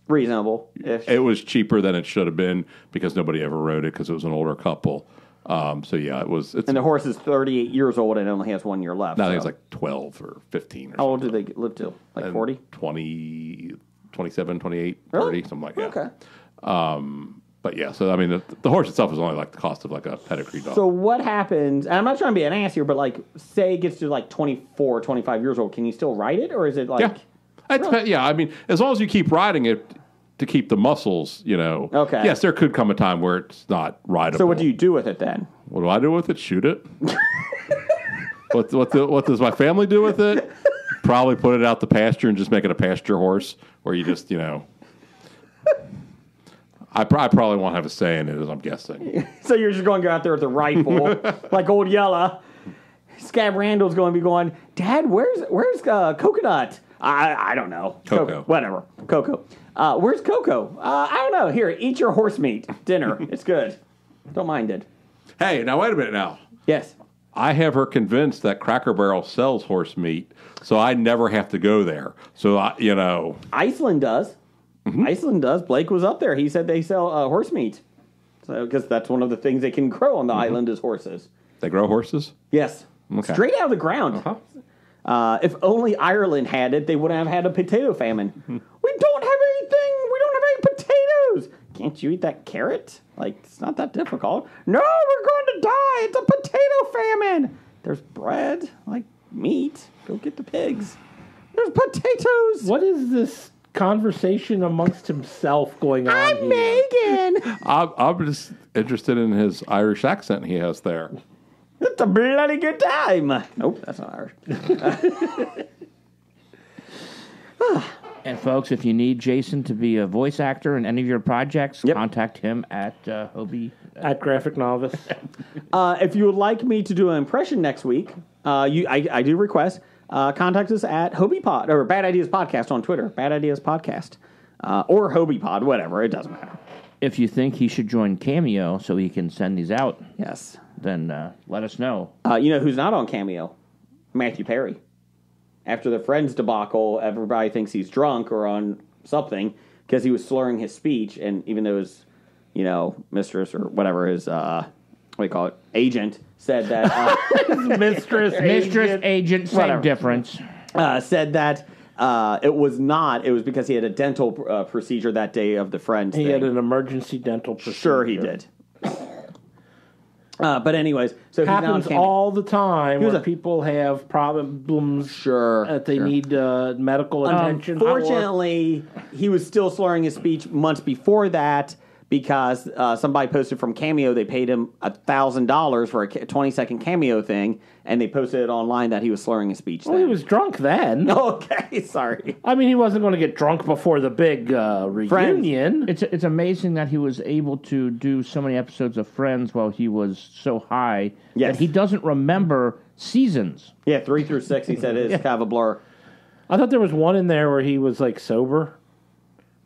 reasonable. it was cheaper than it should have been because nobody ever rode it because it was an older couple. So yeah, it's And the horse is 38 years old and only has 1 year left. I think so. it's like 12 or 15 or How old do something. they live to? Like 40? 20, 27, 28, Really? 30, something like that. Okay. But yeah, so I mean, the horse itself is only like the cost of like a pedigree dog. So what happens, and I'm not trying to be an ass here, but like, say it gets to like 24, 25 years old, can you still ride it? Or is it like... Yeah, I mean, as long as you keep riding it to keep the muscles, Okay. Yes, there could come a time where it's not rideable. So what do you do with it then? What do I do with it? Shoot it. What does my family do with it? Probably put it out to pasture and just make it a pasture horse, where you just, I probably won't have a say in it, as I'm guessing. So you're just going to go out there with a rifle, like old Yella. Scab Randall's going to be going, Dad, where's Coconut? I don't know. Coco. Whatever. Coco. Where's Coco? I don't know. Here, eat your horse meat dinner. It's good. Don't mind it. Hey, now wait a minute now. Yes. I have her convinced that Cracker Barrel sells horse meat, so I never have to go there. So, Iceland does. Mm-hmm. Iceland does. Blake was up there. He said they sell horse meat. So, because that's one of the things they can grow on the island is horses. They grow horses? Yes. Okay. Straight out of the ground. If only Ireland had it, they wouldn't have had a potato famine. We don't have anything. We don't have any potatoes. Can't you eat that carrot? Like, it's not that difficult. No, we're going to die. It's a potato famine. There's bread, like meat. Go get the pigs. There's potatoes. What is this conversation amongst himself going on I'm here? Megan. I'm just interested in his Irish accent he has there. It's a bloody good time. Nope, that's not Irish. And folks, if you need Jason to be a voice actor in any of your projects, contact him at Hobie. At Graphic Novice. If you would like me to do an impression next week, I do request, contact us at Hobie Pod, or Bad Ideas Podcast on Twitter. Bad Ideas Podcast. Or Hobie Pod, whatever. It doesn't matter. If you think he should join Cameo so he can send these out, Yes. then let us know. You know who's not on Cameo? Matthew Perry. After the Friends debacle, everybody thinks he's drunk or on something because he was slurring his speech, and even though his, mistress or whatever his, what do you call it, agent said that... Mistress, agent, same Whatever. difference. said that it was because he had a dental procedure that day of the Friends He thing. had an emergency dental procedure. Sure he did. But anyways, so he's now on Happens Cameo. all the time Here's where a- people have problems that they need medical attention. Unfortunately, he was still slurring his speech months before that, because somebody posted from Cameo. They paid him $1,000 for a 20-second cameo thing, and they posted it online that he was slurring his speech. Well, he was drunk then. Okay, sorry. I mean, he wasn't going to get drunk before the big reunion. It's amazing that he was able to do so many episodes of Friends while he was so high that he doesn't remember seasons. Yeah, 3 through 6, he said, is kind of a blur. I thought there was one in there where he was, like, sober.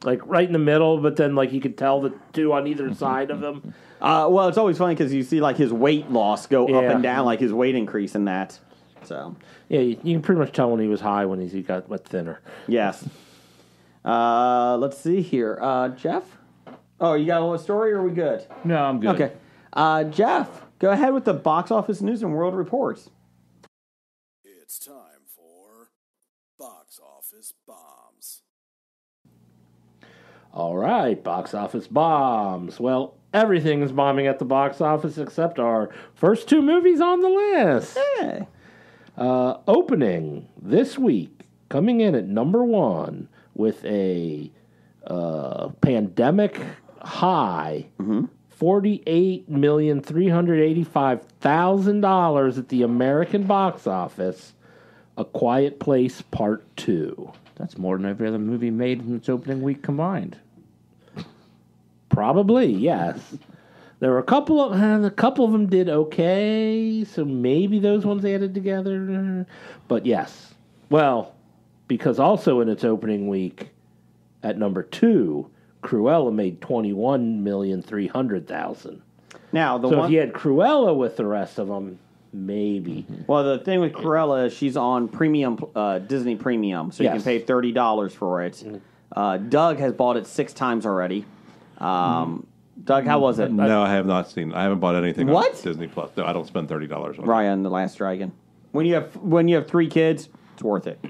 Like, right in the middle, but then, like, you could tell the two on either side of him. Well, it's always funny because you see, like, his weight loss go up and down, like his weight increase in that. So, yeah, you can pretty much tell when he was high when he got much thinner. yes. Let's see here. Jeff? Oh, you got a little story, or are we good? No, I'm good. Okay. Jeff, go ahead with the box office news and world reports. It's time for Box Office Bombs. All right, box office bombs. Well, everything is bombing at the box office except our first two movies on the list. Hey. Opening this week, coming in at number 1 with a pandemic high, $48,385,000 at the American box office, A Quiet Place Part 2. That's more than every other movie made in its opening week combined. Probably, yes. There were a couple of them did okay, so maybe those ones added together. But yes, well, because also in its opening week, at number 2, Cruella made $21,300,000. Now, If you had Cruella with the rest of them, maybe. Well, the thing with Cruella is she's on premium, Disney Premium, so you can pay $30 for it. Doug has bought it 6 times already. Doug, how was it? No, I have not seen. I haven't bought anything What? on Disney Plus. No, I don't spend $30 on it. Raya and the Last Dragon. When you have 3 kids, it's worth it.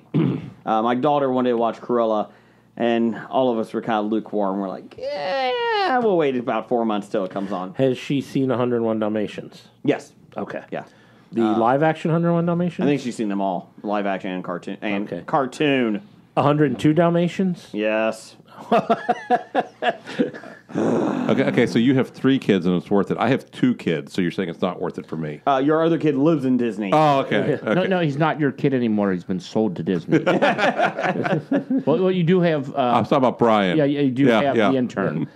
My daughter wanted to watch Cruella, and all of us were kind of lukewarm. We're like, yeah, we'll wait about 4 months till it comes on. Has she seen 101 Dalmatians? Yes. Okay. Yeah. The live action 101 Dalmatians? I think she's seen them all, live action and cartoon. Cartoon. 102 Dalmatians? Yes. Okay, so you have 3 kids and it's worth it. I have 2 kids, so you're saying it's not worth it for me. Your other kid lives in Disney. Oh, okay. No, he's not your kid anymore. He's been sold to Disney. well, you do have... I'm talking about Brian. Yeah, you do have the intern.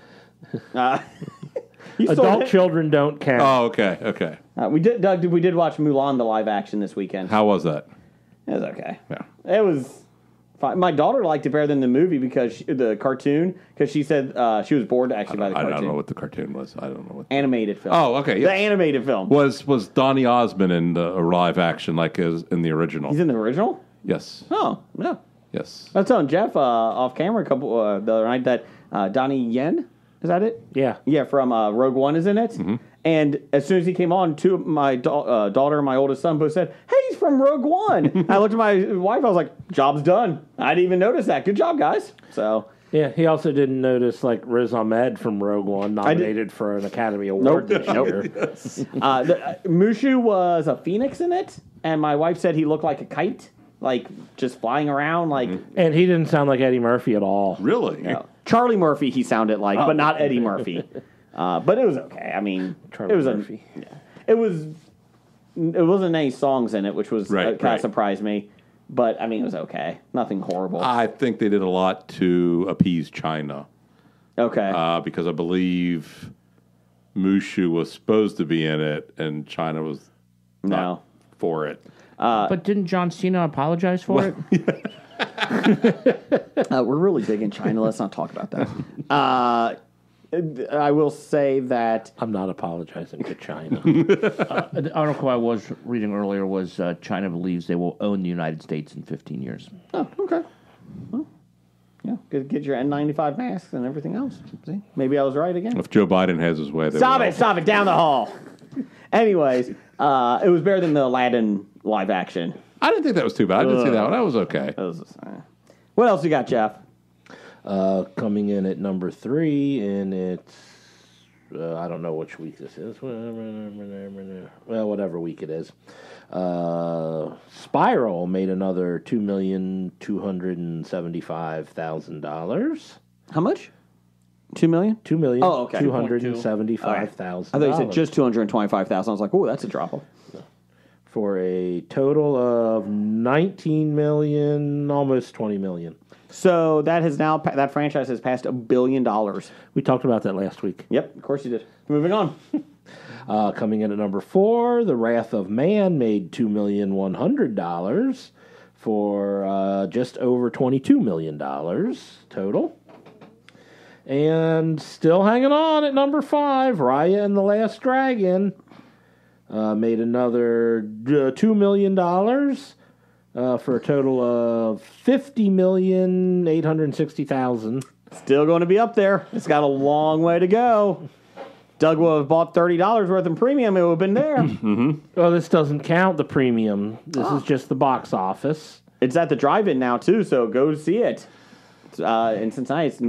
Adult children don't count. Oh, okay. We did, Doug. We did watch Mulan, the live action, this weekend. How was that? It was okay. Yeah. It was fine. My daughter liked it better than the movie because the cartoon. Because she said she was bored actually by the cartoon. I don't know what the cartoon was. I don't know what. Animated film. Oh, okay. The Yes. animated film. Was Donny Osmond in the live action like as in the original? He's in the original. Yes. Oh no. Yes. I was telling Jeff off camera the other night that Donnie Yen, is that it? Yeah. Yeah, from Rogue One is in it. Mm-hmm. And as soon as he came on, my daughter and my oldest son both said, "Hey, he's from Rogue One." I looked at my wife. I was like, "Job's done." I didn't even notice that. Good job, guys. So Yeah, he also didn't notice like Riz Ahmed from Rogue One nominated for an Academy Award this year. Mushu was a phoenix in it, and my wife said he looked like a kite, like just flying around, like. And he didn't sound like Eddie Murphy at all. Really? No. Charlie Murphy, he sounded like, but not Eddie Murphy. But it was okay. I mean, Charlie Murphy. It wasn't any songs in it, which was kind of surprised me. But I mean, it was okay. Nothing horrible. I think they did a lot to appease China. Okay. Because I believe Mushu was supposed to be in it, and China was not for it. But didn't John Cena apologize for it? We're really big in China. Let's not talk about that. I will say that I'm not apologizing to China. The article I was reading earlier was China believes they will own the United States in 15 years. Oh, okay. Well, yeah, get your N95 masks and everything else. See, maybe I was right again. If Joe Biden has his way, they Stop will. it, down the hall. Anyways, it was better than the Aladdin live action. I didn't think that was too bad. I didn't see that one. That was okay. What else you got, Jeff? Coming in at number 3, and it's I don't know which week this is. Well, whatever week it is. Spiral made another $2,275,000. How much? $2 million? $2 million. Oh, okay. $275,000. I thought you said just $225,000. I was like, oh, that's a drop off. For a total of $19 million, almost $20 million. So that franchise has passed $1 billion. We talked about that last week. Yep, of course you did. Moving on. Coming in at number 4, The Wrath of Man made $2,100,000 for just over $22 million total. And still hanging on at number 5, Raya and the Last Dragon made another $2 million for a total of $50,860,000. Still going to be up there. It's got a long way to go. Doug would have bought $30 worth in premium. It would have been there. Well, this doesn't count the premium. This is just the box office. It's at the drive-in now, too, so go see it. In Cincinnati, it's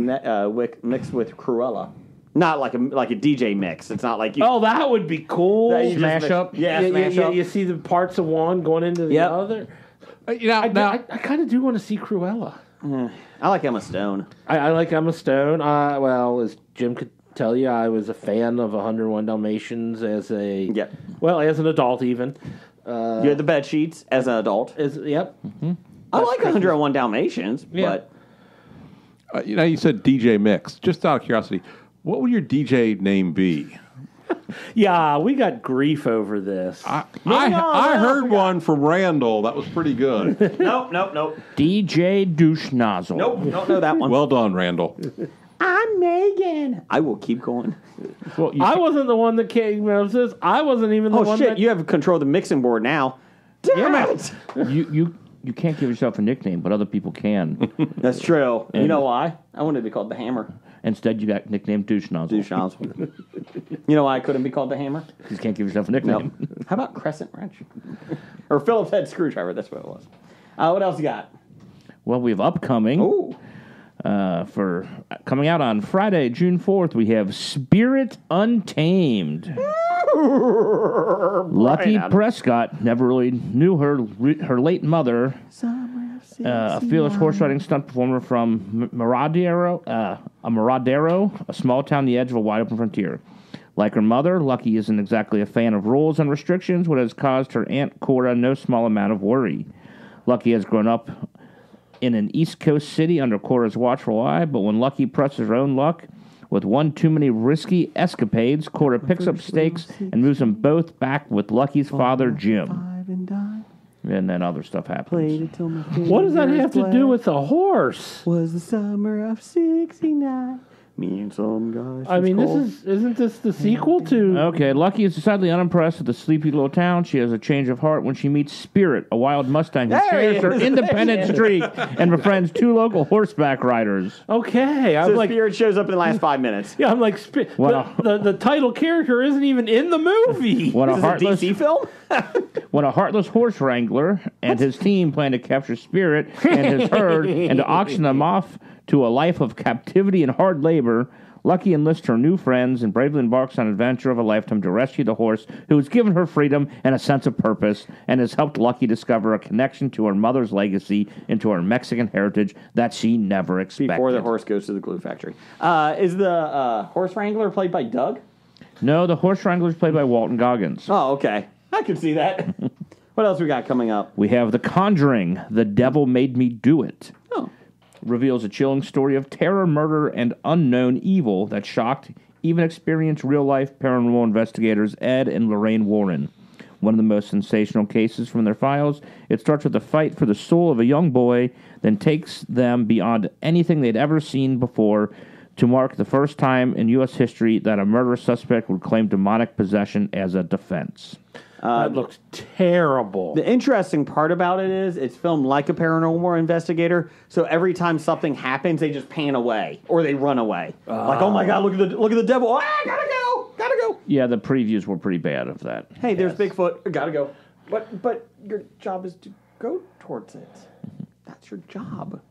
mixed with Cruella. Not like a DJ mix. It's not like you... Oh, that would be cool. Smash up. Yeah, smash up. You see the parts of one going into the other. I kind of do want to see Cruella. I like Emma Stone. I like Emma Stone. Well, as Jim could tell you, I was a fan of 101 Dalmatians as an adult even. You had the bed sheets as an adult. Mm-hmm. I like 101 Dalmatians, but... you said DJ mix. Just out of curiosity, what would your DJ name be? Yeah, we got grief over this. I heard one from Randall that was pretty good. Nope. DJ Douche Nozzle. Nope, don't know that one. Well done, Randall. I'm Megan. I will keep going. Well, I wasn't the one that came out with this. I wasn't even the one Oh, shit, that... you have control of the mixing board now. Damn it! You can't give yourself a nickname, but other people can. That's true. You know why? I wanted to be called the Hammer. Instead, you got nicknamed Douche Nozzle. Douche Nozzle. You know why I couldn't be called the Hammer? You can't give yourself a nickname. Nope. How about Crescent Wrench? Or Phillips Head Screwdriver, that's what it was. What else you got? Well, we have upcoming. Ooh. For coming out on Friday, June 4th, we have Spirit Untamed. Lucky Prescott never really knew her late mother, a fearless horse riding stunt performer from Maradero, a small town on the edge of a wide open frontier. Like her mother, Lucky isn't exactly a fan of rules and restrictions, what has caused her Aunt Cora no small amount of worry. Lucky has grown up in an East Coast city under Cora's watchful eye, but when Lucky presses her own luck with one too many risky escapades, Cora picks up stakes and moves them both back with Lucky's father, Jim. And then other stuff happens. What does that have to do with the horse? Was the summer of 69. Me and some guys. I mean, isn't this the sequel to... Okay, Lucky is decidedly unimpressed with the sleepy little town. She has a change of heart when she meets Spirit, a wild Mustang who shares her independent streak and befriends 2 local horseback riders. Okay, So Spirit shows up in the last 5 minutes. Yeah, I'm like, the title character isn't even in the movie. When Is this a DC film? When a heartless horse wrangler and his team plan to capture Spirit and his herd and to auction them off to a life of captivity and hard labor, Lucky enlists her new friends and bravely embarks on an adventure of a lifetime to rescue the horse who has given her freedom and a sense of purpose and has helped Lucky discover a connection to her mother's legacy and to her Mexican heritage that she never expected. Before the horse goes to the glue factory. Is the horse wrangler played by Doug? No, the horse wrangler is played by Walton Goggins. Oh, okay. I can see that. What else we got coming up? We have The Conjuring, The Devil Made Me Do It. Oh. Reveals a chilling story of terror, murder, and unknown evil that shocked, even experienced real-life paranormal investigators Ed and Lorraine Warren. One of the most sensational cases from their files, it starts with a fight for the soul of a young boy, then takes them beyond anything they'd ever seen before to mark the first time in U.S. history that a murder suspect would claim demonic possession as a defense. That looks terrible. The interesting part about it is it's filmed like a paranormal investigator, so every time something happens, they just pan away or they run away. Like, oh my God, look at the devil! Ah, gotta go. Yeah, the previews were pretty bad of that. Hey, there's Bigfoot. Gotta go. But your job is to go towards it. That's your job.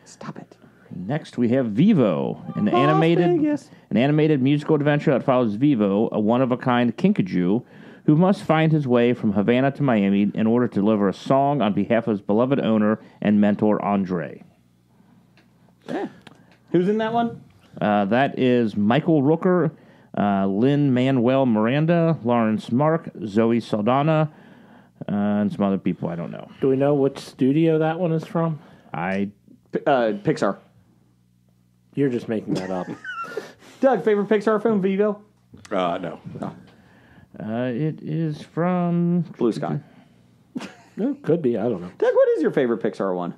Stop it. Next, we have Vevo, an animated musical adventure that follows Vevo, a one-of-a-kind kinkajou, who must find his way from Havana to Miami in order to deliver a song on behalf of his beloved owner and mentor, Andre. Yeah. Who's in that one? That is Michael Rooker, Lin-Manuel Miranda, Lawrence Mark, Zoe Saldana, and some other people I don't know. Do we know which studio that one is from? Pixar. You're just making that up. Doug, favorite Pixar film, Vevo? No. It is from Blue Sky. No, could be. I don't know. Doug, what is your favorite Pixar one?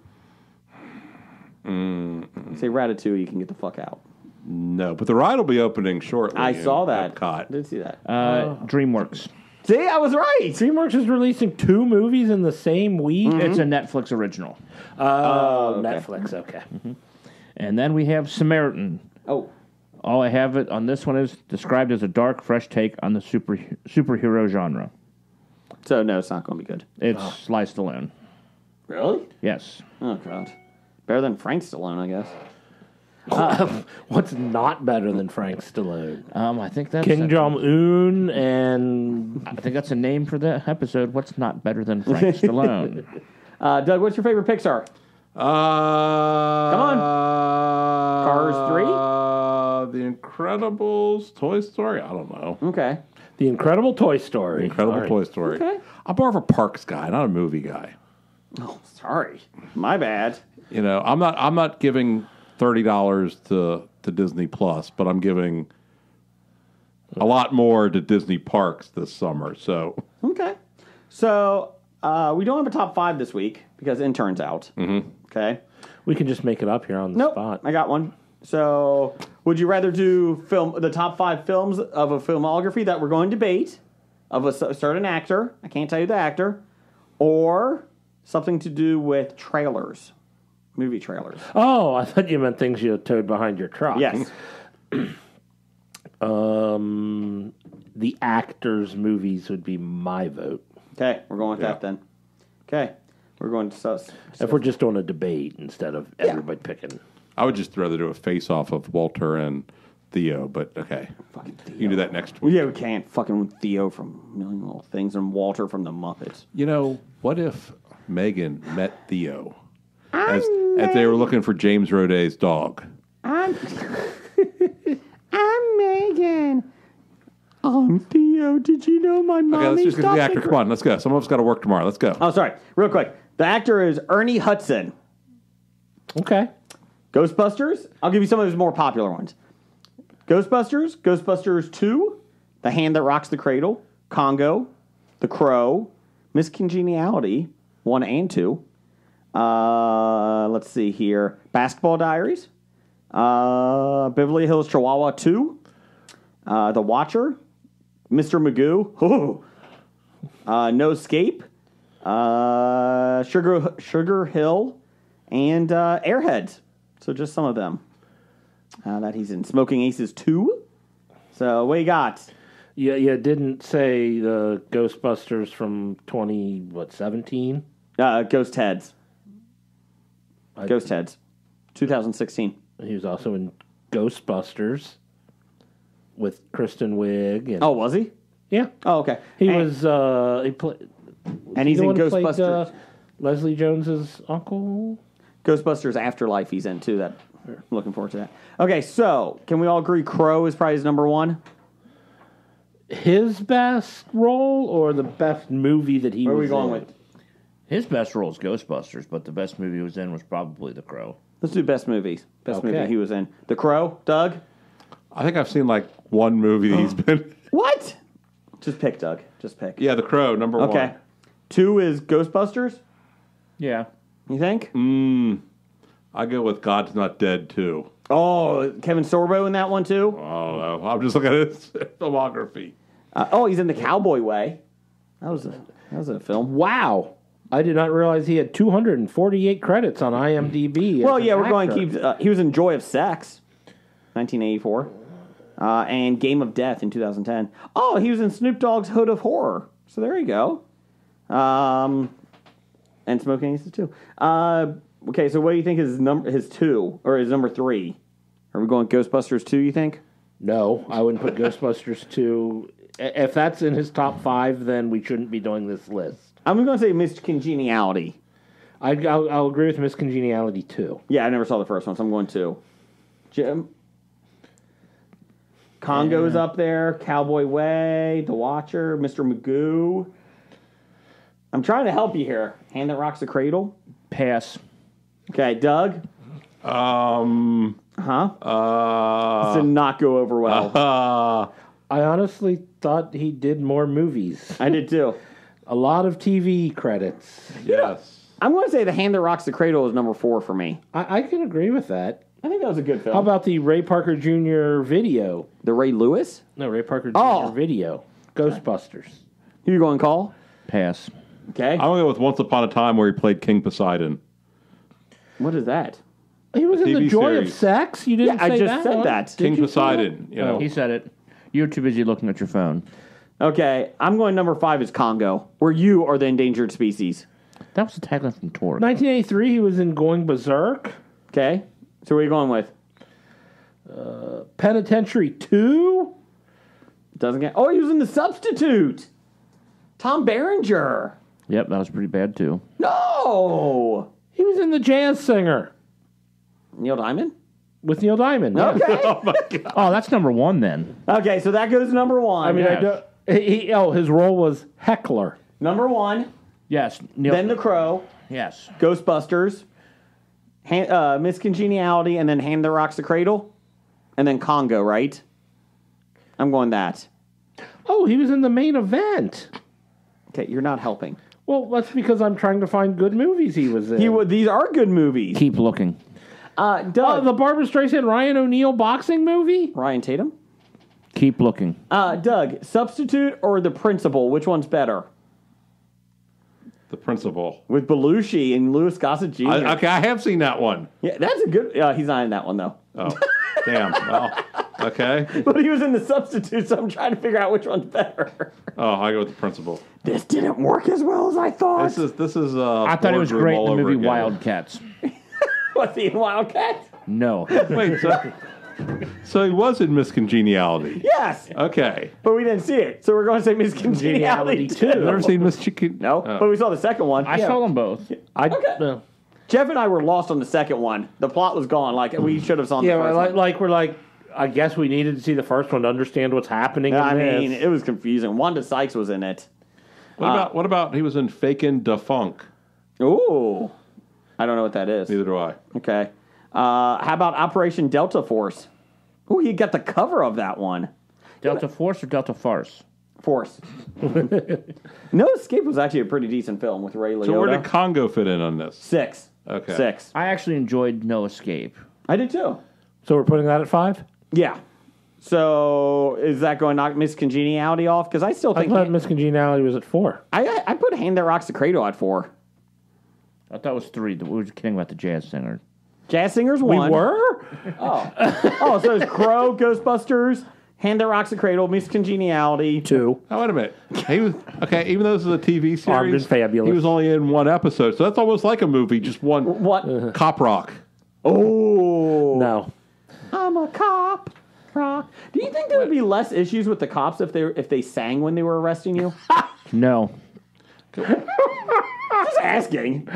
Say Ratatouille, you can get the fuck out. No, but the ride will be opening shortly. I saw that. Epcot. Did see that. DreamWorks. See, I was right. DreamWorks is releasing 2 movies in the same week. It's a Netflix original. Oh, Netflix. Okay. And then we have Samaritan. Oh, All I have it on this one is described as a dark, fresh take on the superhero genre. so no, it's not going to be good. It's Sly Stallone. Really? Yes. Oh God, better than Frank Stallone, I guess. What's not better than Frank Stallone? I think that's King Jong-un and... I think that's a name for the episode. What's not better than Frank Stallone? Doug, what's your favorite Pixar? Come on. Cars 3? The Incredibles, Toy Story? I don't know. Okay. The Incredible Toy Story. Incredible Toy Story. Okay. I'm more of a parks guy, not a movie guy. Oh, sorry, my bad. You know, I'm not giving $30 to Disney Plus, but I'm giving a lot more to Disney parks this summer. So Okay. So we don't have a top 5 this week because intern's out. Mm-hmm. Okay. We can just make it up here on the Nope. spot. I got one. So would you rather do the top 5 films of a filmography that we're going to debate of a certain actor? I can't tell you the actor, or something to do with trailers, movie trailers. Oh, I thought you meant things you towed behind your truck. Yes. The actors' movies would be my vote. Okay, we're going with that then. Okay, we're going to discuss. If we're just doing a debate instead of everybody picking. I would just rather do a face-off of Walter and Theo, but okay. Fucking Theo. You can do that next week. Yeah, we can't. Fucking Theo from Million Little Things and Walter from the Muppets. You know, what if Megan met Theo as they were looking for James Roday's dog? I'm Megan. I'm Theo. Did you know my mommy? Okay, let's just get to the actor. Come on, let's go. Some of us got to work tomorrow. Let's go. Oh, sorry. Real quick. The actor is Ernie Hudson. Okay. Ghostbusters. I'll give you some of his more popular ones. Ghostbusters. Ghostbusters 2. The Hand That Rocks the Cradle. Congo. The Crow. Miss Congeniality 1 and 2. Let's see here. Basketball Diaries. Beverly Hills Chihuahua 2. The Watcher. Mr. Magoo. No Escape. Sugar Hill. And Airheads. So just some of them that he's in. Smoking Aces 2. So what you got? Yeah, you didn't say the Ghostbusters from 2017? Ghost Heads. Ghost Heads. 2016. He was also in Ghostbusters with Kristen Wiig. And, Oh, was he? yeah. Oh, okay. He and, was, he played... and he's the in one who played, Ghostbusters. Leslie Jones's uncle? Ghostbusters Afterlife he's in, too. That I'm looking forward to that. Okay, so can we all agree Crow is probably his number 1? His best role or the best movie that he Where are was we going in? with? His best role is Ghostbusters, but the best movie he was in was probably The Crow. Let's do best movies. Best Okay. movie he was in. The Crow, Doug? I think I've seen like one movie he's been. What? Just pick, Doug. Just pick. Yeah, The Crow, number 1. Okay. 2 is Ghostbusters, Yeah. you think? I go with God's Not Dead too. Oh, Kevin Sorbo in that one, too? Oh no, I'm just looking at his filmography. He's in The Cowboy Way. That was a film. Wow. I did not realize he had 248 credits on IMDb. Well, as an yeah, we're going to actor. keep... he was in Joy of Sex, 1984. And Game of Death in 2010. Oh, he was in Snoop Dogg's Hood of Horror. So there you go. And Smoking Aces too. Okay, so what do you think is his 2 or his number 3? Are we going Ghostbusters 2, you think? No, I wouldn't put Ghostbusters 2. If that's in his top 5, then we shouldn't be doing this list. I'm going to say Miss Congeniality. I'll agree with Miss Congeniality 2. Yeah, I never saw the first one, so I'm going 2. Jim? Congo's up there. Cowboy Way, The Watcher, Mr. Magoo. I'm trying to help you here. Hand That Rocks the Cradle. Pass. Okay, Doug. This did not go over well. I honestly thought he did more movies. I did too. A lot of TV credits. Yes. I'm going to say The Hand That Rocks the Cradle is number 4 for me. I can agree with that. I think that was a good film. How about the Ray Parker Jr. video? the Ray Lewis? No, Ray Parker Jr. Oh. video. Ghostbusters. Who you going to call? Pass. Okay. I'm going to go with Once Upon a Time where he played King Poseidon. What is that? He was in TV The Joy series. of Sex? You didn't Yeah, say I just that said one? that. Did King you say Poseidon. that? You know. He said it. You're too busy looking at your phone. Okay, I'm going number 5 is Congo, where you are the endangered species. That was the tagline from Torque. 1983, he was in Going Berserk. Okay? So what are you going with? Penitentiary 2? Doesn't get... Oh, he was in The Substitute! Tom Berenger! Yep, that was pretty bad too. No! He was in The Jazz Singer Neil Diamond? with Neil Diamond. yeah. Okay. Oh, that's number 1 then. Okay, so that goes number 1. I mean, Yes. his role was Heckler. Number 1, Yes. Neil. then The Crow, Yes. Ghostbusters, Miss Congeniality, and then Hand That Rocks the Cradle, and then Congo, right? I'm going that. Oh, he was in The Main Event. Okay, you're not helping. Well, that's because I'm trying to find good movies he was in. These are good movies. Keep looking. Doug. the Barbara Streisand Ryan O'Neal boxing movie? Ryan Tatum? Keep looking. Doug, Substitute or The Principal? Which one's better? The Principal. With Belushi and Louis Gossett Jr. Okay, I have seen that one. Yeah, that's a good... he's not in that one, though. Oh, damn. Well, okay. But he was in The Substitute, so I'm trying to figure out which one's better. Oh, I go with The Principal. This didn't work as well as I thought. This is. I thought it was great in the movie Wildcats. Was he in Wildcat? No. Wait, so he was in Miss Congeniality. Yes, Okay. but we didn't see it, so we're going to say Miss Congeniality, too. I've never seen Miss Chicken. No, but we saw the second one. I saw them both. Okay. Jeff and I were lost on the second one. The plot was gone. Like, we should have saw the first one. we're like, I guess we needed to see the first one to understand what's happening in I this. mean, it was confusing. Wanda Sykes was in it. What about he was in Fakin' Da Funk? Ooh. I don't know what that is. Neither do I. Okay. How about Operation Delta Force? Ooh, he got the cover of that one. Delta Force or Delta Farce? Force. No Escape was actually a pretty decent film with Ray Liotta. So where did Congo fit in on this? 6. Okay. 6. I actually enjoyed No Escape. I did too. So we're putting that at 5? Yeah. So is that going to knock Miss Congeniality off? Because I still I think thought Miss Congeniality was at 4. I put Hand That Rocks the Cradle at 4. I thought it was 3. We were kidding about the jazz singer. Jazz Singer's 1. We were? Oh, so it's Crow, Ghostbusters, Hand That Rocks the Cradle, Miss Congeniality. 2. Oh, wait a minute. He was okay. Even though this is a TV series, Armed and Fabulous. he was only in one episode, so that's almost like a movie. Just one. What? Cop Rock. Oh. No. I'm a cop. Rock. Do you think there would be less issues with the cops if they sang when they were arresting you? No. Just asking.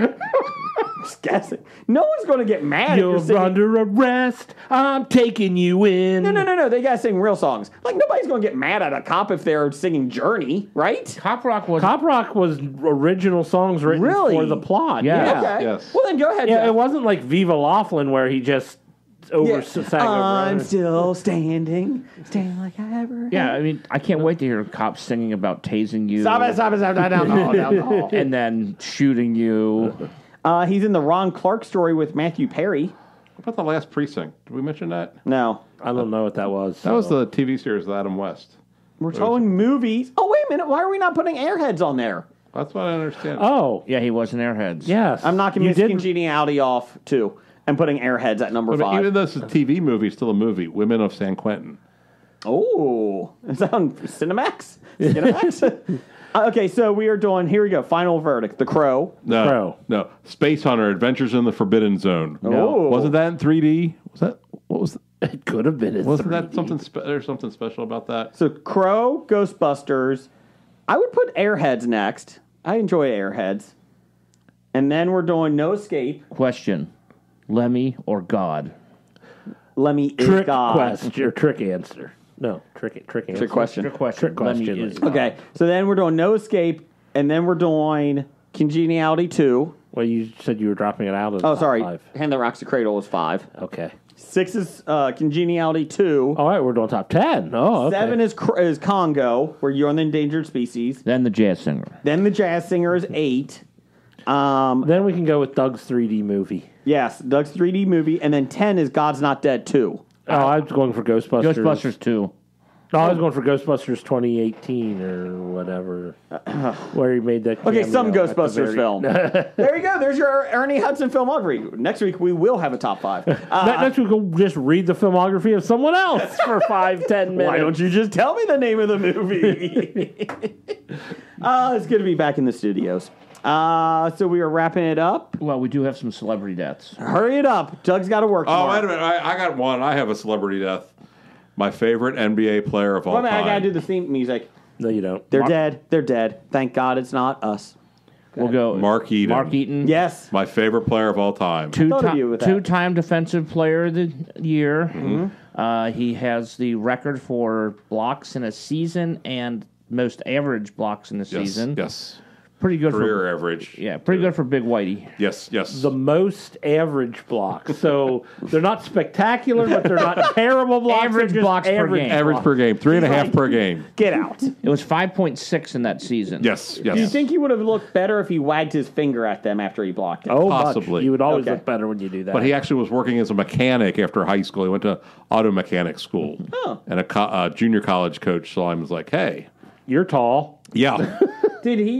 Just guessing. No one's going to get mad if you're You're singing. under arrest. I'm taking you in. No. They got to sing real songs. Like, nobody's going to get mad at a cop if they're singing Journey, right? Cop Rock was... Cop Rock was original songs written Really? for the plot. Yeah. Okay. Yes. Well, then go ahead. Yeah, Jeff. it wasn't like Viva Laughlin where he just sang over. I'm still standing like I ever. Yeah, I mean, I can't wait to hear cops singing about tasing you. Stop it, down the hall. And then shooting you. He's in the Ron Clark story with Matthew Perry. What about The Last Precinct? Did we mention that? No. I don't know what that was. That was the TV series with Adam West. We're talking movies. Oh, wait a minute. Why are we not putting Airheads on there? That's what I understand. Oh, Yeah, he was in Airheads. yes. I'm knocking You Miss didn't- Congeniality off, too, and putting Airheads at number But 5. even though it's a TV movie, it's still a movie. Women of San Quentin. Oh, is that on Cinemax? Cinemax? Okay, so we are doing, here we go, final verdict. The Crow. No, Crow. no. Space Hunter: Adventures in the Forbidden Zone. No. Wasn't that in 3D? Was that? What was? It could have been. Wasn't that something? There's something special about that. So Crow, Ghostbusters. I would put Airheads next. I enjoy Airheads. And then we're doing No Escape. Question. Lemmy or God? Lemmy is trick God. question or trick answer? No, trick answer. Trick question. Trick question. Trick question. Lemmy is Okay, so then we're doing No Escape, and then we're doing Congeniality 2. Well, you said you were dropping it out of Oh, top sorry. 5. Hand That Rocks the Cradle is 5. Okay. 6 is Congeniality 2. All right, we're doing top 10. Oh, okay. 7 is Congo, where you're an endangered species. Then the jazz singer. Then the Jazz Singer is 8. Then we can go with Doug's 3D movie. Yes, Doug's 3D movie. And then 10 is God's Not Dead 2. Oh, I was going for Ghostbusters. Ghostbusters 2. No, I was going for Ghostbusters 2018 or whatever, where he made that. Okay, cameo some at the Ghostbusters very- film. There you go. There's your Ernie Hudson filmography. Next week, we will have a top 5. Next week we'll just read the filmography of someone else for 5-10 minutes. Why don't you just tell me the name of the movie? It's good to be back in the studios. So we are wrapping it up. Well, we do have some celebrity deaths. Hurry it up. Doug's got to work Oh, tomorrow. wait a minute. I got one. I have a celebrity death. My favorite NBA player of all Wait a minute, time. I got to do the theme music. No, you don't. They're dead. They're dead. Thank God it's not us. We'll go Mark Eaton. Mark Eaton. Yes. My favorite player of all time. thought of you with that. Two-time defensive player of the year. He has the record for blocks in a season and most average blocks in a Yes. season. Yes. Pretty good Career for average. yeah, pretty good for Big Whitey. Yes. Yes. The most average blocks. So they're not spectacular, but they're not terrible blocks. Average They're just blocks per average game. average per game. 3.5 per game. Get out. It was 5.6 in that season. Yes. Yes. Do you think he would have looked better if he wagged his finger at them after he blocked it? Oh, Possibly. much. You would always Okay. look better when you do that. But he actually was working as a mechanic after high school. He went to auto mechanic school. Oh. And a junior college coach saw him and was like, hey, You're tall. yeah,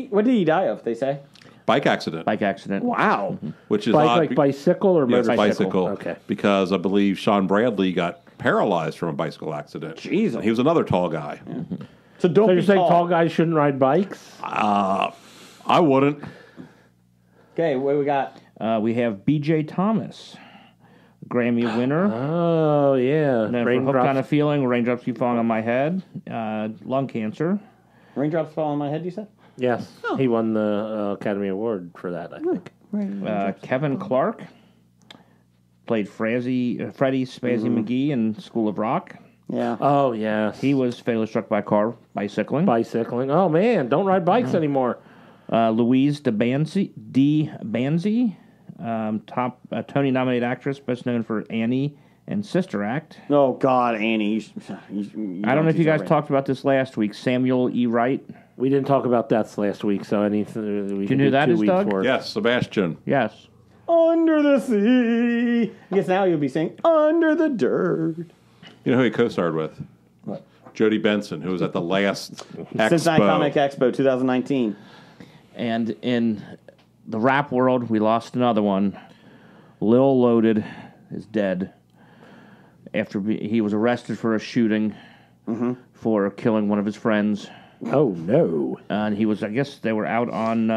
What did he die of, they say? bike accident. Bike accident. Wow. Which is Bike, odd. like bicycle or Yes, motorcycle? bicycle. Okay. Because I believe Sean Bradley got paralyzed from a bicycle accident. Jeez. He was another tall guy. So don't So be you're saying tall. tall guys shouldn't ride bikes? I wouldn't. Okay, what we got? We have B.J. Thomas, Grammy winner. Oh, yeah. And then for Raindrops. Hooked on a Feeling, Raindrops Keep Falling on My Head, lung cancer. Raindrops fall on my head, you said? Yes. He won the Academy Award for that, I think. Kevin Clark played Freddie Spazzy McGee in School of Rock. Yeah. Oh, yes. He was fatally struck by a car bicycling. bicycling. Oh, man. Don't ride bikes anymore. Louise DeBanzi, top Tony-nominated actress, best known for Annie and Sister Act. Oh, God, Annie. I don't know if you guys talked about this last week. Samuel E. Wright. We didn't talk about deaths last week, so anything we can know do who that 2 is, weeks Doug? worth. Yes, Sebastian. Yes. Under the sea. I guess now you'll be saying, under the dirt. You know who he co-starred with? What? Jody Benson, who was at the last Cincinnati Expo. Comic Expo 2019. And in the rap world, we lost another one. Lil Loaded is dead after he was arrested for a shooting for killing one of his friends. Oh, no. And he was, I guess they were out on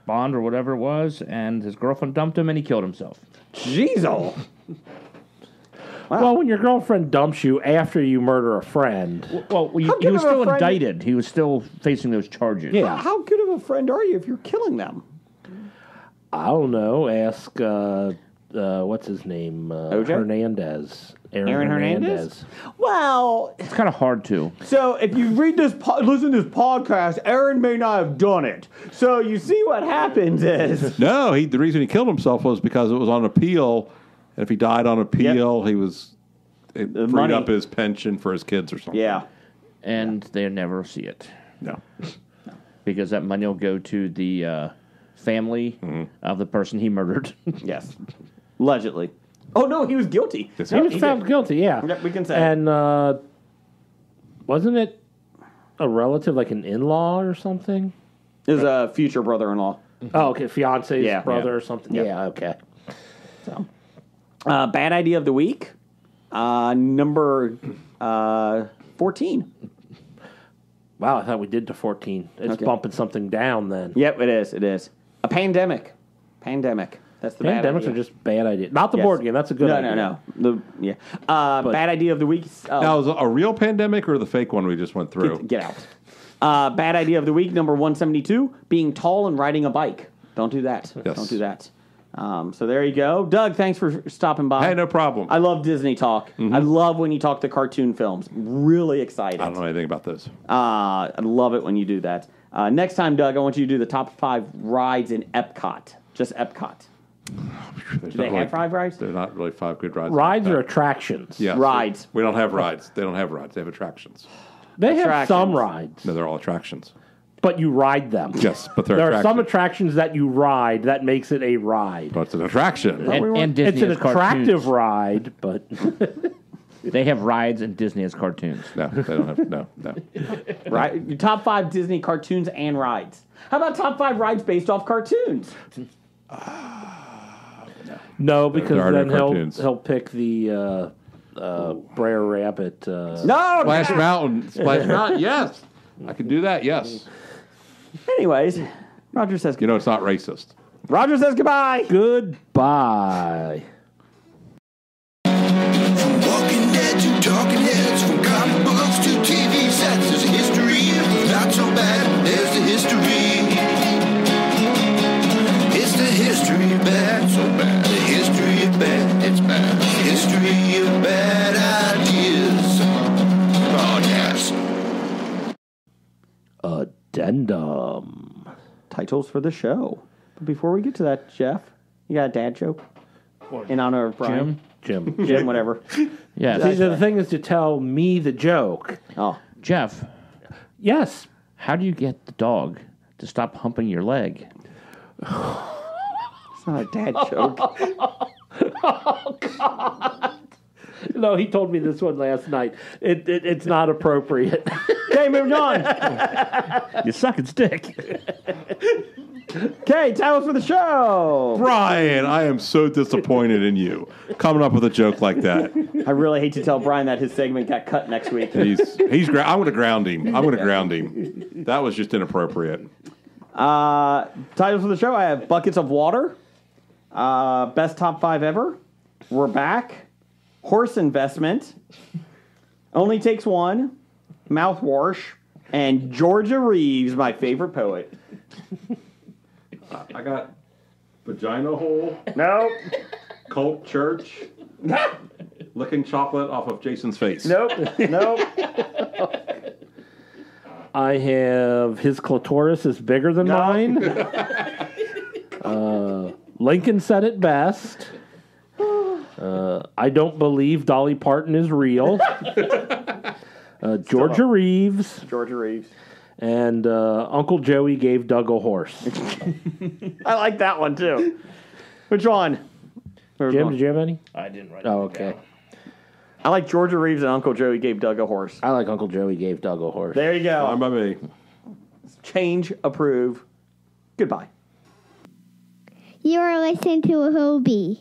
bond or whatever it was, and his girlfriend dumped him and he killed himself. Jeez, oh. Well, when your girlfriend dumps you after you murder a friend, Well, he good was of a still friend- indicted. He was still facing those charges. yeah, How good of a friend are you if you're killing them? I don't know. Ask, what's his name? OJ? Hernandez. Aaron Hernandez? Well, It's kind of hard to. so if you read this, listen to this podcast, Aaron may not have done it. So you see what happens is... No, the reason he killed himself was because it was on appeal. And if he died on appeal, it freed money. up his pension for his kids or something. Yeah. And they never see it. No. Because that money will go to the family of the person he murdered. Yes. Allegedly. Oh, no, he was guilty. Yes, He was found guilty, yeah. Yep, we can say. And wasn't it a relative, like an in-law or something? His future brother-in-law. Oh, okay, fiance's Yeah. brother Yeah. or something. Yep. Yeah, okay. So, bad idea of the week. Number 14. Wow, I thought we did to 14. It's Okay. bumping something down then. Yep, it is. It is. A pandemic. That's the bad Pandemics idea. are just bad ideas. Not the Yes. board game. That's a good idea. No. Bad idea of the week. Now, is it a real pandemic or the fake one we just went through? Get out. Bad idea of the week, number 172, being tall and riding a bike. Don't do that. Yes. Don't do that. So there you go. Doug, thanks for stopping by. Hey, no problem. I love Disney talk. I love when you talk the cartoon films. Really excited. I don't know anything about those. I love it when you do that. Next time, Doug, I want you to do the top 5 rides in Epcot. Just Epcot. Do they have 5 rides? They're not really 5 good rides. Rides or attractions? Yeah, Rides. We don't have rides. They don't have rides. They have attractions. They have Attractions. some rides, No, they're all attractions. but you ride them. Yes, but they're There attractions. are some attractions that you ride that makes it a ride. But it's an attraction. And Disney It's an has attractive cartoons. ride, but They have rides and Disney has cartoons. No, they don't have. No. Right? Your top 5 Disney cartoons and rides. How about top 5 rides based off cartoons? no, because There are no then cartoons. he'll pick the Brer Rabbit. No! Splash Mountain. Splash Mountain. Yes, I can do that. Yes. Anyways, Roger says You know, it's not racist. Roger says goodbye. Goodbye. From Walking Dead to Talking Heads, from comic books to TV sets, there's a history. Not so bad, there's the history. It's the history of bad, so bad. The history of bad, it's bad. The history of bad ideas. Oh, yes. Addendum. Titles for the show. But before we get to that, Jeff, you got a dad joke? In honor of Brian? Jim. Jim, whatever. Yeah. See, the thing is to tell me the joke. Oh. Jeff, Yes. how do you get the dog to stop humping your leg? It's not a dad joke. No, he told me this one last night. It's not appropriate. Okay, moving on. You suck its dick. Okay, titles for the show. Brian, I am so disappointed in you coming up with a joke like that. I really hate to tell Brian that his segment got cut next week. I'm going to ground him. That was just inappropriate. Titles for the show, I have Buckets of Water, Best Top 5 Ever, We're Back, Horse Investment, Only Takes One, Mouthwash, and Georgia Reeves, my favorite poet. I got vagina hole, Nope. cult church, licking chocolate off of Jason's face. Nope. I have his clitoris is bigger than mine. Lincoln said it best. I don't believe Dolly Parton is real. Georgia Reeves. Georgia Reeves. And Uncle Joey gave Doug a horse. I like that one, too. Which one? Jim, did you have any? I didn't write Oh, okay. I like Georgia Reeves and Uncle Joey gave Doug a horse. I like Uncle Joey gave Doug a horse. There you go. Fine by me. Change, approve. Goodbye. You are listening to a Hobie.